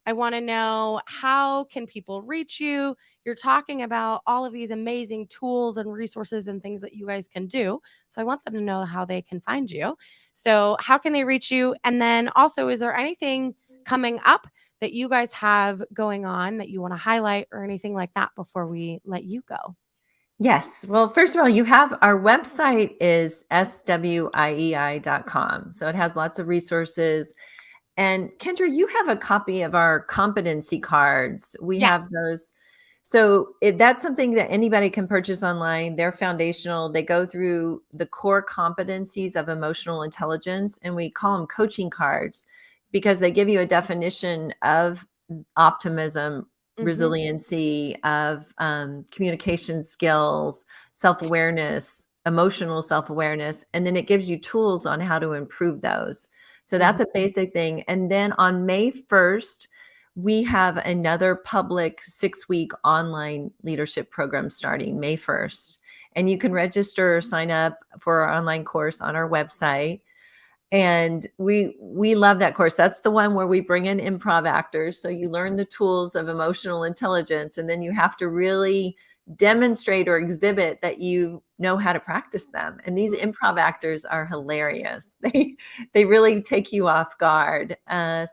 I want to know, how can people reach you? You're talking about all of these amazing tools and resources and things that you guys can do. So I want them to know how they can find you. So how can they reach you? And then also, is there anything coming up that you guys have going on that you want to highlight or anything like that before we let you go? Yes. Well, first of all, you have our website is swiei.com. So it has lots of resources. And Kendra, you have a copy of our competency cards. We have Yes. those. So that's something that anybody can purchase online. They're foundational. They go through the core competencies of emotional intelligence, and we call them coaching cards because they give you a definition of optimism, Mhm. resiliency, of communication skills, self-awareness, emotional self-awareness, and then it gives you tools on how to improve those. So that's a basic thing. And then on May 1st, we have another public 6-week online leadership program starting May 1st. And you can register or sign up for our online course on our website. And we love that course. That's the one where we bring in improv actors. So you learn the tools of emotional intelligence, and then you have to really demonstrate or exhibit that you know how to practice them. And these improv actors are hilarious. They really take you off guard.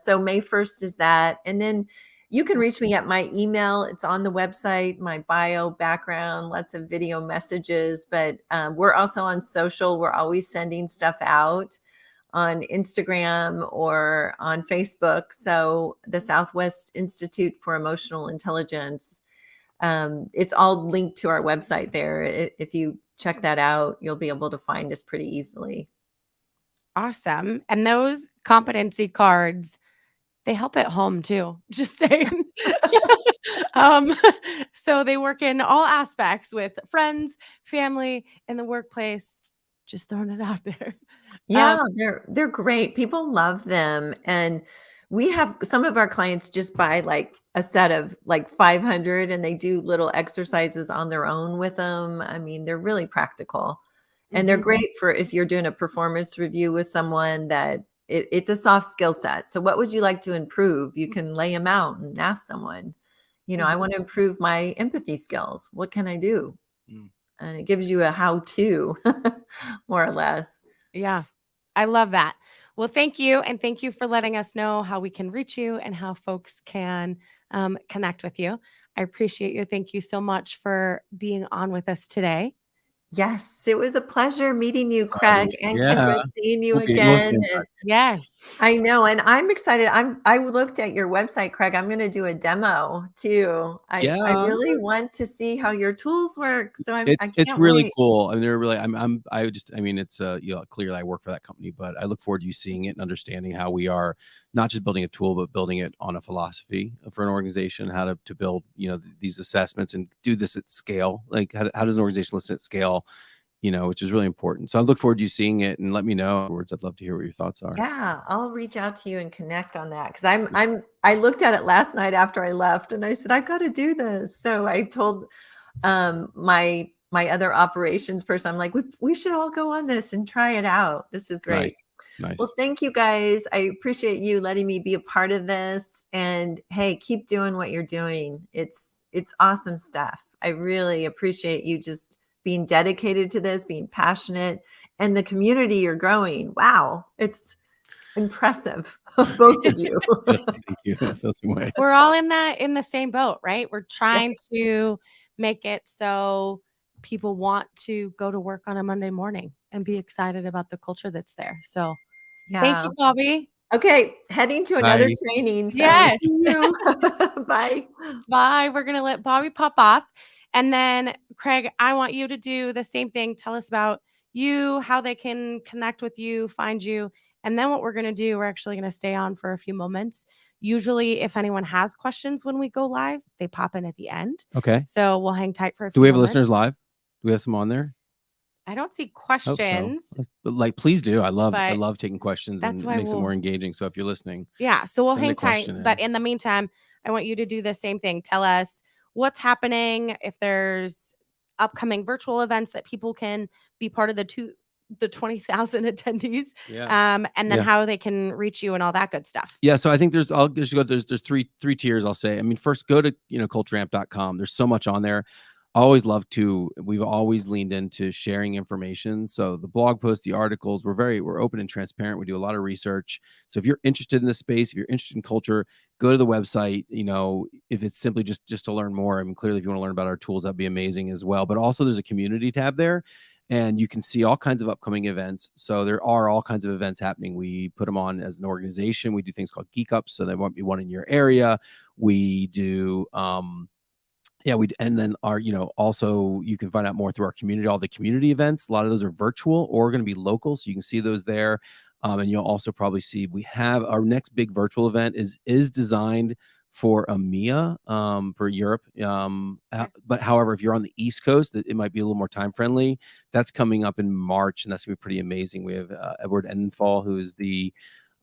So May 1st is that. And then you can reach me at my email. It's on the website, my bio, background, lots of video messages. But we're also on social. We're always sending stuff out on Instagram or on Facebook. So the Southwest Institute for Emotional Intelligence, it's all linked to our website there. If you check that out, you'll be able to find us pretty easily. Awesome. And those competency cards, they help at home too. Just saying. So they work in all aspects with friends, family, and the workplace. Just throwing it out there. Yeah, they're great. People love them. And we have some of our clients just buy like a set of like 500 and they do little exercises on their own with them. I mean, they're really practical. And they're Mhm. great for if you're doing a performance review with someone that it's a soft skill set. So what would you like to improve? You can lay them out and ask someone, I want to improve my empathy skills. What can I do? Mm. And it gives you a how-to more or less. Yeah, I love that. Well, thank you. And thank you for letting us know how we can reach you and how folks can connect with you. I appreciate you. Thank you so much for being on with us today. Yes, it was a pleasure meeting you, Craig, and Yeah. Kendra, seeing you We'll be again. in And Yes. I know, and I'm excited. I looked at your website, Craig. I'm going to do a demo too. I Yeah. really want to see how your tools work. So I It's can't really wait. cool. I mean, they're really. I mean, it's clearly I work for that company, but I look forward to you seeing it and understanding how we are not just building a tool, but building it on a philosophy for an organization, how to build these assessments and do this at scale. Like how does an organization listen at scale? Which is really important. So I look forward to you seeing it and let me know afterwards. I'd love to hear what your thoughts are. Yeah, I'll reach out to you and connect on that because I looked at it last night after I left and I said I've got to do this. So I told my other operations person, I'm like, we should all go on this and try it out. This is great. Nice. Well, thank you guys. I appreciate you letting me be a part of this. And hey, keep doing what you're doing. It's awesome stuff. I really appreciate you just being dedicated to this, being passionate, and the community you're growing. Wow, it's impressive, both of you. Thank you. I feel the same way. We're all in the same boat, right? We're trying to make it so people want to go to work on a Monday morning and be excited about the culture that's there. So thank Yeah. you, Bobby. Okay, heading to another Bye. training. So Yes. see you. Bye. Bye. We're going to let Bobby pop off. And then, Craig, I want you to do the same thing. Tell us about you, how they can connect with you, find you. And then what we're going to do, we're actually going to stay on for a few moments. Usually, if anyone has questions when we go live, they pop in at the end. Okay. So we'll hang tight for a few Do we have moments. listeners live? Do we have some on there? I don't see Hope so. questions. But please do. I love But taking questions and that's it why makes it we'll- more engaging. So if you're listening, Yeah. So we'll Send a hang tight. question But in. in the meantime, I want you to do the same thing. Tell us what's happening, if there's upcoming virtual events that people can be part of the 20,000 attendees, and then Yeah. how they can reach you and all that good stuff. Yeah, so I think there's three tiers. I'll say. I mean, first go to cultureamp.com. There's so much on there. We've always leaned into sharing information. So the blog posts, the articles, we're open and transparent. We do a lot of research. So if you're interested in this space, if you're interested in culture, go to the website. If it's simply just to learn more, I mean, clearly if you want to learn about our tools, that'd be amazing as well. But also there's a community tab there, and you can see all kinds of upcoming events. So there are all kinds of events happening. We put them on as an organization. We do things called Geek Ups. So there might be one in your area. We do, and then also you can find out more through our community, all the community events. A lot of those are virtual or going to be local. So you can see those there. And you'll also probably see we have our next big virtual event is designed for EMEA, for Europe. But however, if you're on the East Coast, it might be a little more time friendly. That's coming up in March, and that's gonna be pretty amazing. We have Edward Endenfall, who is the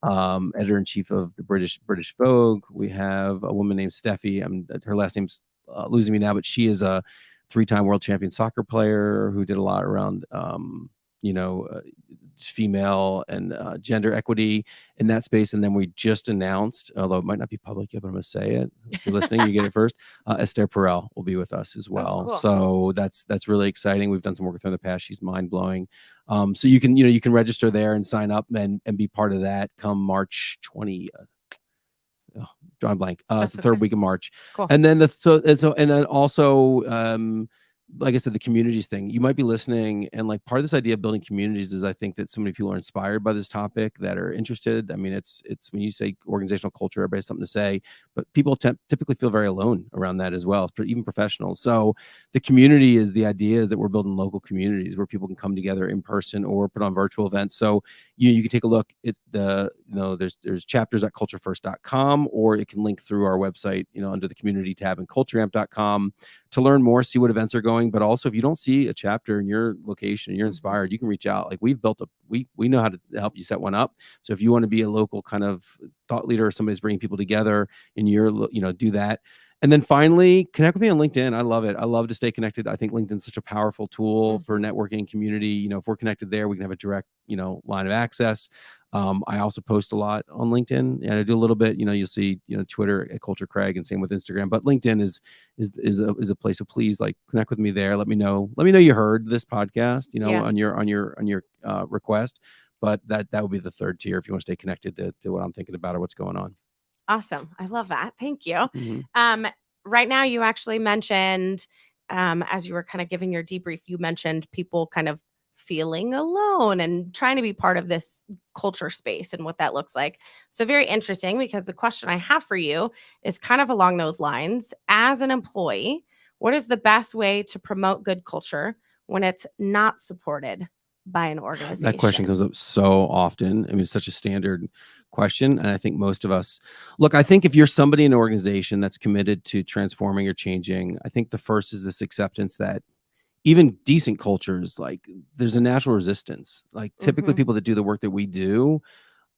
editor-in-chief of the British Vogue. We have a woman named Steffi. Her last name's losing me now, but she is a 3-time world champion soccer player who did a lot around female and gender equity in that space. And then we just announced, although it might not be public yet, but I'm going to say it. If you're listening, you get it first. Esther Perel will be with us as well. Oh, cool. So that's really exciting. We've done some work with her in the past. She's mind blowing. So you can register there and sign up and be part of that come March 20th. Drawing blank. It's the third week of March. Cool. And then then also, like I said, the communities thing, you might be listening, and like part of this idea of building communities is I think that so many people are inspired by this topic that are interested. I mean, it's when you say organizational culture, everybody has something to say, but people typically feel very alone around that as well, even professionals. So the community is the idea is that we're building local communities where people can come together in person or put on virtual events. So you can take a look at there's chapters at culturefirst.com, or it can link through our website, under the community tab and cultureamp.com to learn more, see what events are going. But also if you don't see a chapter in your location and you're inspired, you can reach out. Like we've built we know how to help you set one up. So if you want to be a local kind of thought leader or somebody's bringing people together in your, do that. And then finally, connect with me on LinkedIn. I love it. I love to stay connected. I think LinkedIn's such a powerful tool for networking community. If we're connected there, we can have a direct, line of access. I also post a lot on LinkedIn, and I do a little bit, you'll see, Twitter at Culture Craig, and same with Instagram, but LinkedIn is a place. So please connect with me there. Let me know you heard this podcast, on your request, but that would be the third tier if you want to stay connected to what I'm thinking about or what's going on. Awesome. I love that. Thank you. Mm-hmm. Right now you actually mentioned, as you were kind of giving your debrief, you mentioned people kind of feeling alone and trying to be part of this culture space and what that looks like. So very interesting, because the question I have for you is kind of along those lines. As an employee, what is the best way to promote good culture when it's not supported by an organization? That question comes up so often. I mean, it's such a standard question. And I think most of us I think if you're somebody in an organization that's committed to transforming or changing, I think the first is this acceptance that even decent cultures, there's a natural resistance. Typically people that do the work that we do,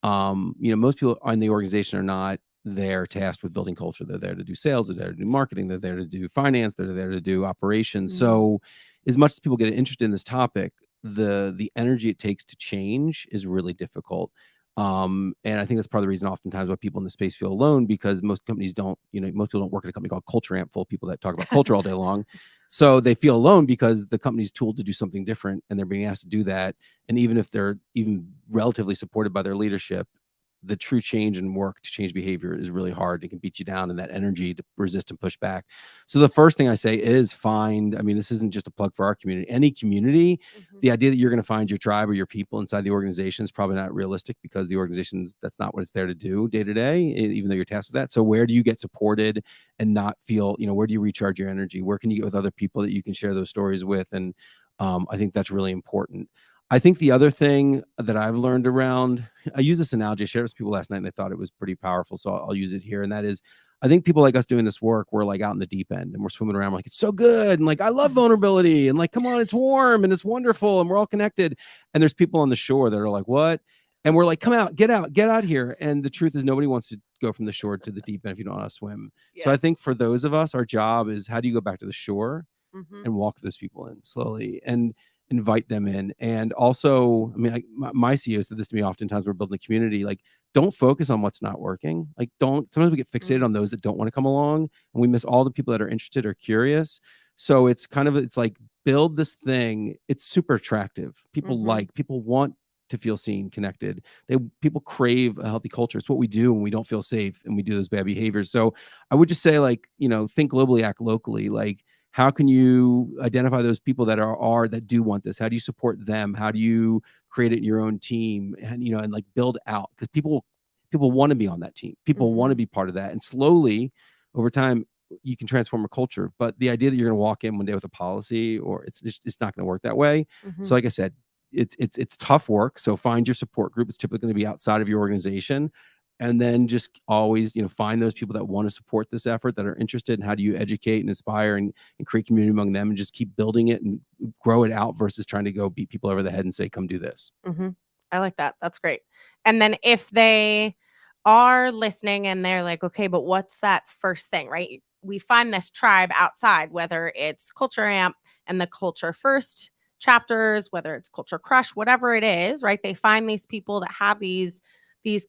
most people in the organization are not there tasked with building culture. They're there to do sales, they're there to do marketing, they're there to do finance, they're there to do operations. So as much as people get interested in this topic, the energy it takes to change is really difficult. And I think that's part of the reason oftentimes why people in the space feel alone, because most companies most people don't work at a company called Culture Amp full of people that talk about culture all day long. So they feel alone because the company's tooled to do something different and they're being asked to do that. And even if they're even relatively supported by their leadership, the true change and work to change behavior is really hard. It can beat you down, and that energy to resist and push back. So the first thing I say is this isn't just a plug for our community, any community, the idea that you're going to find your tribe or your people inside the organization is probably not realistic, because the organization's, that's not what it's there to do day to day, even though you're tasked with that. So where do you get supported and not feel, where do you recharge your energy? Where can you get with other people that you can share those stories with? And I think that's really important. I think the other thing that I've learned around, I use this analogy, I shared it with people last night and they thought it was pretty powerful. So I'll use it here. And that is, I think people like us doing this work, we're out in the deep end and we're swimming around. We're it's so good. And I love vulnerability, and come on, it's warm and it's wonderful and we're all connected. And there's people on the shore that are what? And we're come out, get out here. And the truth is nobody wants to go from the shore to the deep end if you don't know how to swim. Yeah. So I think for those of us, our job is, how do you go back to the shore and walk those people in slowly and invite them in? And also, my CEO said this to me oftentimes, we're building a community, don't focus on what's not working. Sometimes we get fixated on those that don't want to come along, and we miss all the people that are interested or curious. So it's build this thing. It's super attractive. People people want to feel seen, connected. People crave a healthy culture. It's what we do when we don't feel safe and we do those bad behaviors. So I would just say, like, think globally, act locally. Like, how can you identify those people that are that do want this? How do you support them? How do you create it in your own team, and and like build out? Because people want to be on that team. People want to be part of that, and slowly over time you can transform a culture. But the idea that you're going to walk in one day with a policy, or it's not going to work that way. So like I said, it's tough work. So find your support group. It's typically going to be outside of your organization, and then just always find those people that want to support this effort, that are interested in how do you educate and inspire and create community among them, and just keep building it and grow it out versus trying to go beat people over the head and say, come do this. I like that. That's great. And then if they are listening and they're like, okay, but what's that first thing, right? We find this tribe outside, whether it's Culture Amp and the Culture First chapters, whether it's Culture Crush, whatever it is, right? They find these people that have these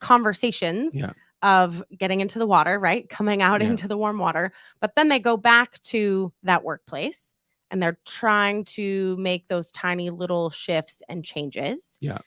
conversations of getting into the water, right? Coming out into the warm water. But then they go back to that workplace and they're trying to make those tiny little shifts and changes. Yeah.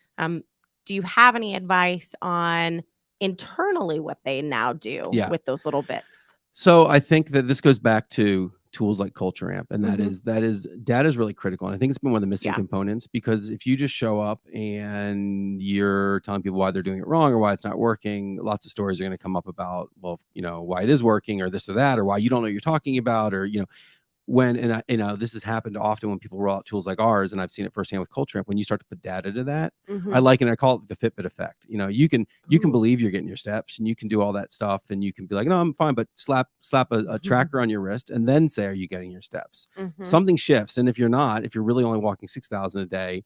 Do you have any advice on internally what they now do with those little bits? So I think that this goes back to tools like Culture Amp, and that is data is really critical. And I think it's been one of the missing components, because if you just show up and you're telling people why they're doing it wrong or why it's not working, lots of stories are going to come up about, well, why it is working or this or that, or why you don't know what you're talking about, or this has happened often when people roll out tools like ours, and I've seen it firsthand with Culture Amp. When you start to put data to that, I call it the Fitbit effect. You can believe you're getting your steps, and you can do all that stuff, and you can be like, no, I'm fine, but slap a tracker on your wrist and then say, are you getting your steps? Something shifts, and if you're really only walking 6,000 a day,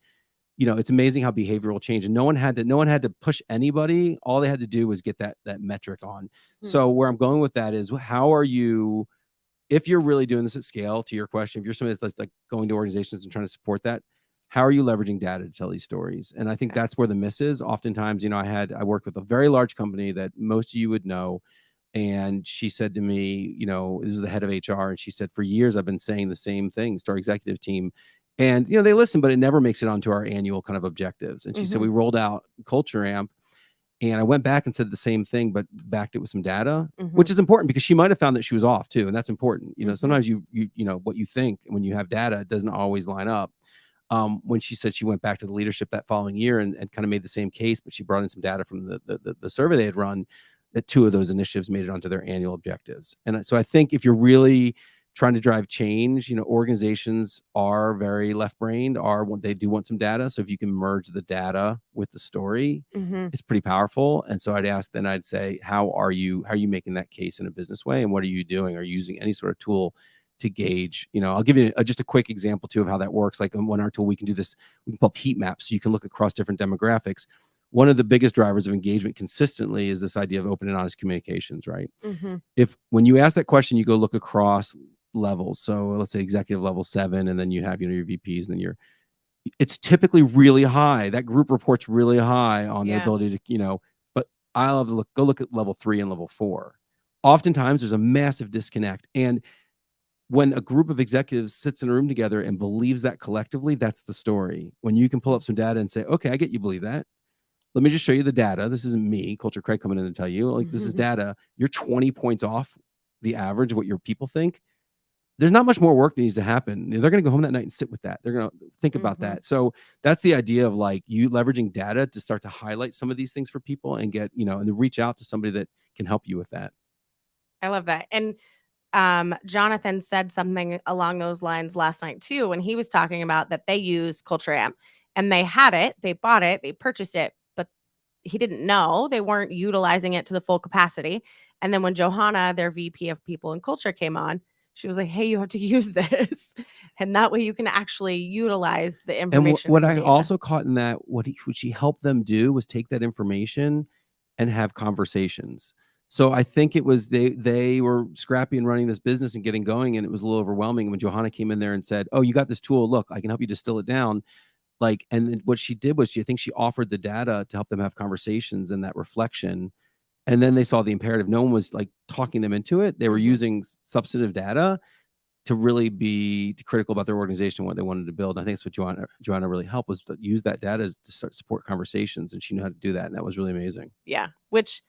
it's amazing how behavioral change. And no one had to push anybody. All they had to do was get that metric on. So where I'm going with that is, how are you? If you're really doing this at scale, to your question, if you're somebody that's like going to organizations and trying to support that, how are you leveraging data to tell these stories? And I think that's where the miss is. Oftentimes, I worked with a very large company that most of you would know. And she said to me, this is the head of HR. And she said, for years, I've been saying the same things to our executive team. And, they listen, but it never makes it onto our annual kind of objectives. And she said, we rolled out Culture Amp. And I went back and said the same thing, but backed it with some data, which is important, because she might have found that she was off too. And that's important. Sometimes you what you think when you have data doesn't always line up. When she said she went back to the leadership that following year and kind of made the same case, but she brought in some data from the survey they had run, that 2 of those initiatives made it onto their annual objectives. And so I think if you're really trying to drive change, organizations are very left-brained, they do want some data. So if you can merge the data with the story, it's pretty powerful. And so I'd say, how are you making that case in a business way? And what are you doing? Are you using any sort of tool to gauge? I'll give you just a quick example too of how that works. Like on our tool, we can do this, we can pull up heat maps, so you can look across different demographics. One of the biggest drivers of engagement consistently is this idea of open and honest communications, right? When you ask that question, you go look across levels. So let's say executive level 7, and then you have your VPs, and then it's typically really high. That group reports really high on their ability to, but I'll have to go look at level 3 and level 4. Oftentimes there's a massive disconnect. And when a group of executives sits in a room together and believes that collectively, that's the story. When you can pull up some data and say, okay, I get you believe that. Let me just show you the data. This isn't me, Culture Craig, coming in to tell you, like, this is data. You're 20 points off the average of what your people think. There's not much more work that needs to happen. They're going to go home that night and sit with that. They're going to think about that. So that's the idea of, like, you leveraging data to start to highlight some of these things for people and get, and to reach out to somebody that can help you with that. I love that. And Jonathan said something along those lines last night too, when he was talking about that they use Culture Amp, and they had it, they bought it, they purchased it, but he didn't know they weren't utilizing it to the full capacity. And then when Johanna, their VP of People and Culture, came on, she was like, hey, you have to use this. And that way you can actually utilize the information. And what I also caught in that, what she helped them do was take that information and have conversations. So I think it was they were scrappy and running this business and getting going, and it was a little overwhelming. When Johanna came in there and said, oh, you got this tool, look, I can help you distill it down. Like, and then what she did was, I think she offered the data to help them have conversations and that reflection. And then they saw the imperative. No one was like talking them into it. They were using substantive data to really be critical about their organization, what they wanted to build. And I think that's what Joanna really helped, was to use that data to start support conversations, and she knew how to do that, and that was really amazing. Yeah, which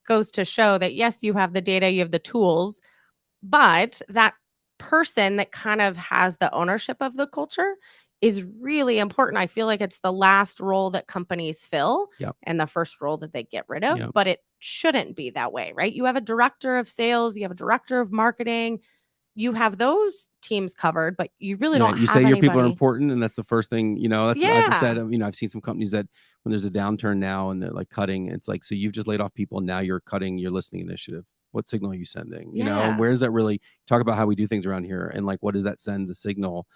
goes to show that yes, you have the data, you have the tools, but that person that kind of has the ownership of the culture is really important. I feel like it's the last role that companies fill Yep. and the first role that they get rid of, Yep. but it shouldn't be that way, right? You have a director of sales, you have a director of marketing, you have those teams covered, but you really don't You have say your people are anybody. important, and that's the first thing, that's what I've said. Yeah. I've seen some companies that when there's a downturn now and they're like cutting, it's like, so you've just laid off people, now you're cutting your listening initiative. What signal are you sending? And Yeah. where is that really talk about how we do things around here, and like, what does that send the signal?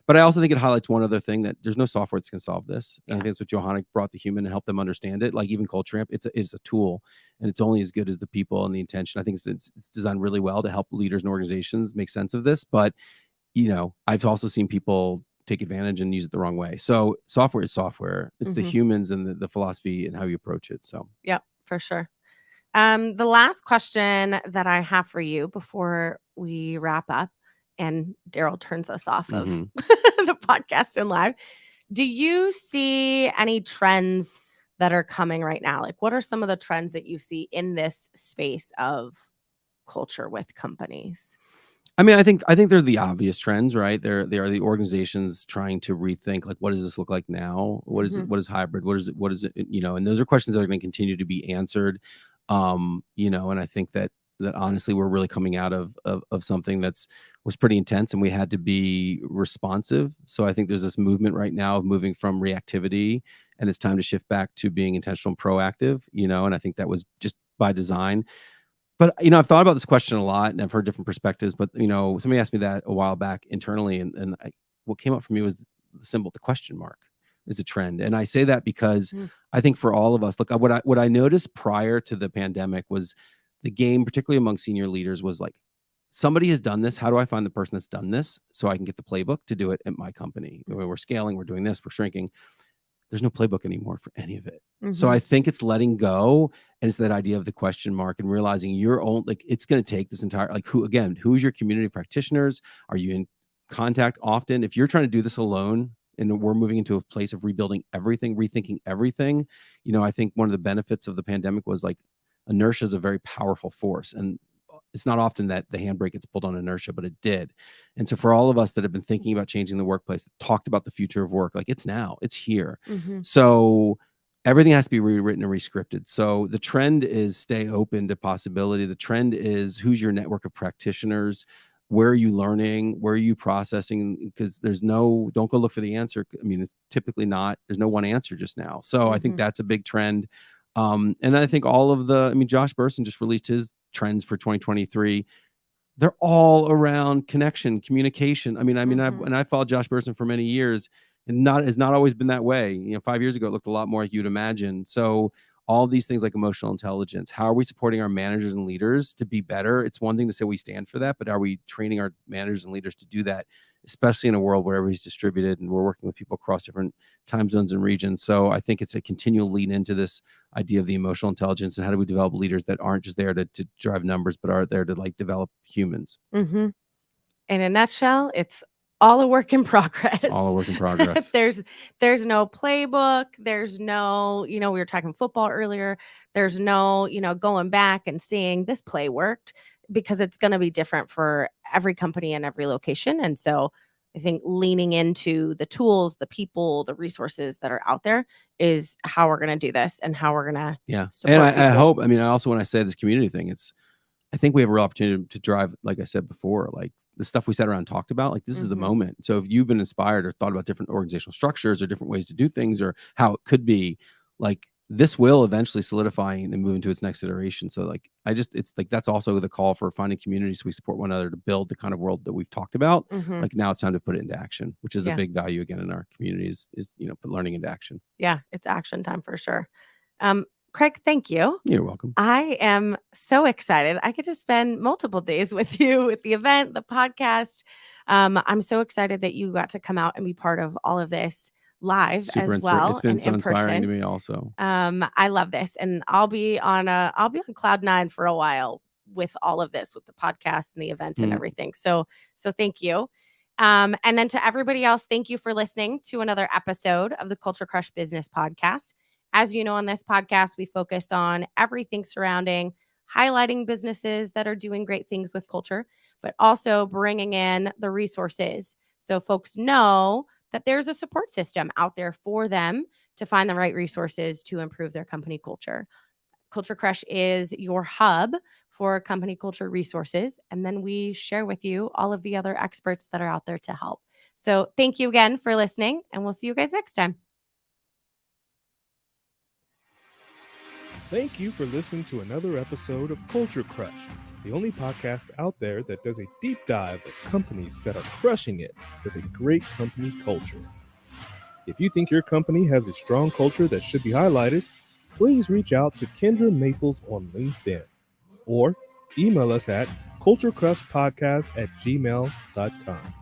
But I also think it highlights one other thing, that there's no software that's going to solve this. And I Yeah. think it's what Johanna brought the human and helped them understand it. Like even Culture Amp, it's a tool, and it's only as good as the people and the intention. I think it's designed really well to help leaders and organizations make sense of this. But, I've also seen people take advantage and use it the wrong way. So software is software. It's the Mhm. humans and the philosophy and how you approach it. So Yep, for sure. The last question that I have for you before we wrap up and Daryl turns us off of Mhm. the podcast and live, do you see any trends that are coming right now? Like, what are some of the trends that you see in this space of culture with companies? I mean, I think they're the obvious trends, right? They are the organizations trying to rethink, like, what does this look like now? What is it? Mhm. What is hybrid? What is it? And those are questions that are going to continue to be answered. And I think that honestly, we're really coming out of something was pretty intense, and we had to be responsive. So I think there's this movement right now of moving from reactivity, and it's time to shift back to being intentional and proactive. And I think that was just by design. But, I've thought about this question a lot, and I've heard different perspectives, but, somebody asked me that a while back internally, and what came up for me was the question mark is a trend. And I say that because Mm. I think for all of us, look, what I noticed prior to the pandemic was the game, particularly among senior leaders, was like, somebody has done this. How do I find the person that's done this so I can get the playbook to do it at my company? We're scaling, we're doing this, we're shrinking. There's no playbook anymore for any of it. So Mhm. I think it's letting go, and it's that idea of the question mark and realizing your own, like, it's going to take this entire, like, who's your community of practitioners? Are you in contact often? If you're trying to do this alone, and we're moving into a place of rebuilding everything, rethinking everything, I think one of the benefits of the pandemic was like inertia is a very powerful force. And it's not often that the handbrake gets pulled on inertia, but it did. And so for all of us that have been thinking about changing the workplace, talked about the future of work, like, it's now, it's here. Mhm. So everything has to be rewritten and rescripted. So the trend is stay open to possibility. The trend is who's your network of practitioners? Where are you learning? Where are you processing? Because don't go look for the answer. I mean, it's typically not, there's no one answer just now. So I think Mhm. that's a big trend. And I think Josh Bersin just released his trends for 2023. They're all around connection, communication. Mhm. I followed Josh Bersin for many years, and has not always been that way. 5 years ago, it looked a lot more like you'd imagine. So all these things like emotional intelligence, how are we supporting our managers and leaders to be better? It's one thing to say we stand for that, but are we training our managers and leaders to do that, especially in a world where everybody's distributed and we're working with people across different time zones and regions? So I think it's a continual lean into this idea of the emotional intelligence, and how do we develop leaders that aren't just there to drive numbers, but are there to like develop humans. Mhm. In a nutshell, it's all a work in progress. All a work in progress. There's no playbook. There's no, we were talking football earlier. There's no, going back and seeing this play worked, because it's going to be different for every company and every location. And so I think leaning into the tools, the people, the resources that are out there is how we're going to do this and how we're going to Yeah. support And I people. hope, I also, when I say this community thing, I think we have a real opportunity to drive, like I said before, like the stuff we sat around and talked about, like this is the Mhm. moment. So if you've been inspired or thought about different organizational structures or different ways to do things or how it could be, like this will eventually solidify and move into its next iteration. So like, it's like, that's also the call for finding communities. We support one another to build the kind of world that we've talked about. Mhm. Like now it's time to put it into action, which is Yeah. a big value again in our communities is, put learning into action. Yeah, it's action time for sure. Craig, thank you. You're welcome. I am so excited. I get to spend multiple days with you with the event, the podcast. I'm so excited that you got to come out and be part of all of this live Super as well. It's been and so in inspiring to person. me also. I love this, and I'll be on cloud nine for a while with all of this, with the podcast and the event and everything. So thank you. And then to everybody else, thank you for listening to another episode of the Culture Crush Business Podcast. As you know, on this podcast, we focus on everything surrounding highlighting businesses that are doing great things with culture, but also bringing in the resources so folks know that there's a support system out there for them to find the right resources to improve their company culture. Culture Crush is your hub for company culture resources. And then we share with you all of the other experts that are out there to help. So thank you again for listening, and we'll see you guys next time. Thank you for listening to another episode of Culture Crush, the only podcast out there that does a deep dive of companies that are crushing it with a great company culture. If you think your company has a strong culture that should be highlighted, please reach out to Kendra Maples on LinkedIn or email us at culturecrushpodcast@gmail.com.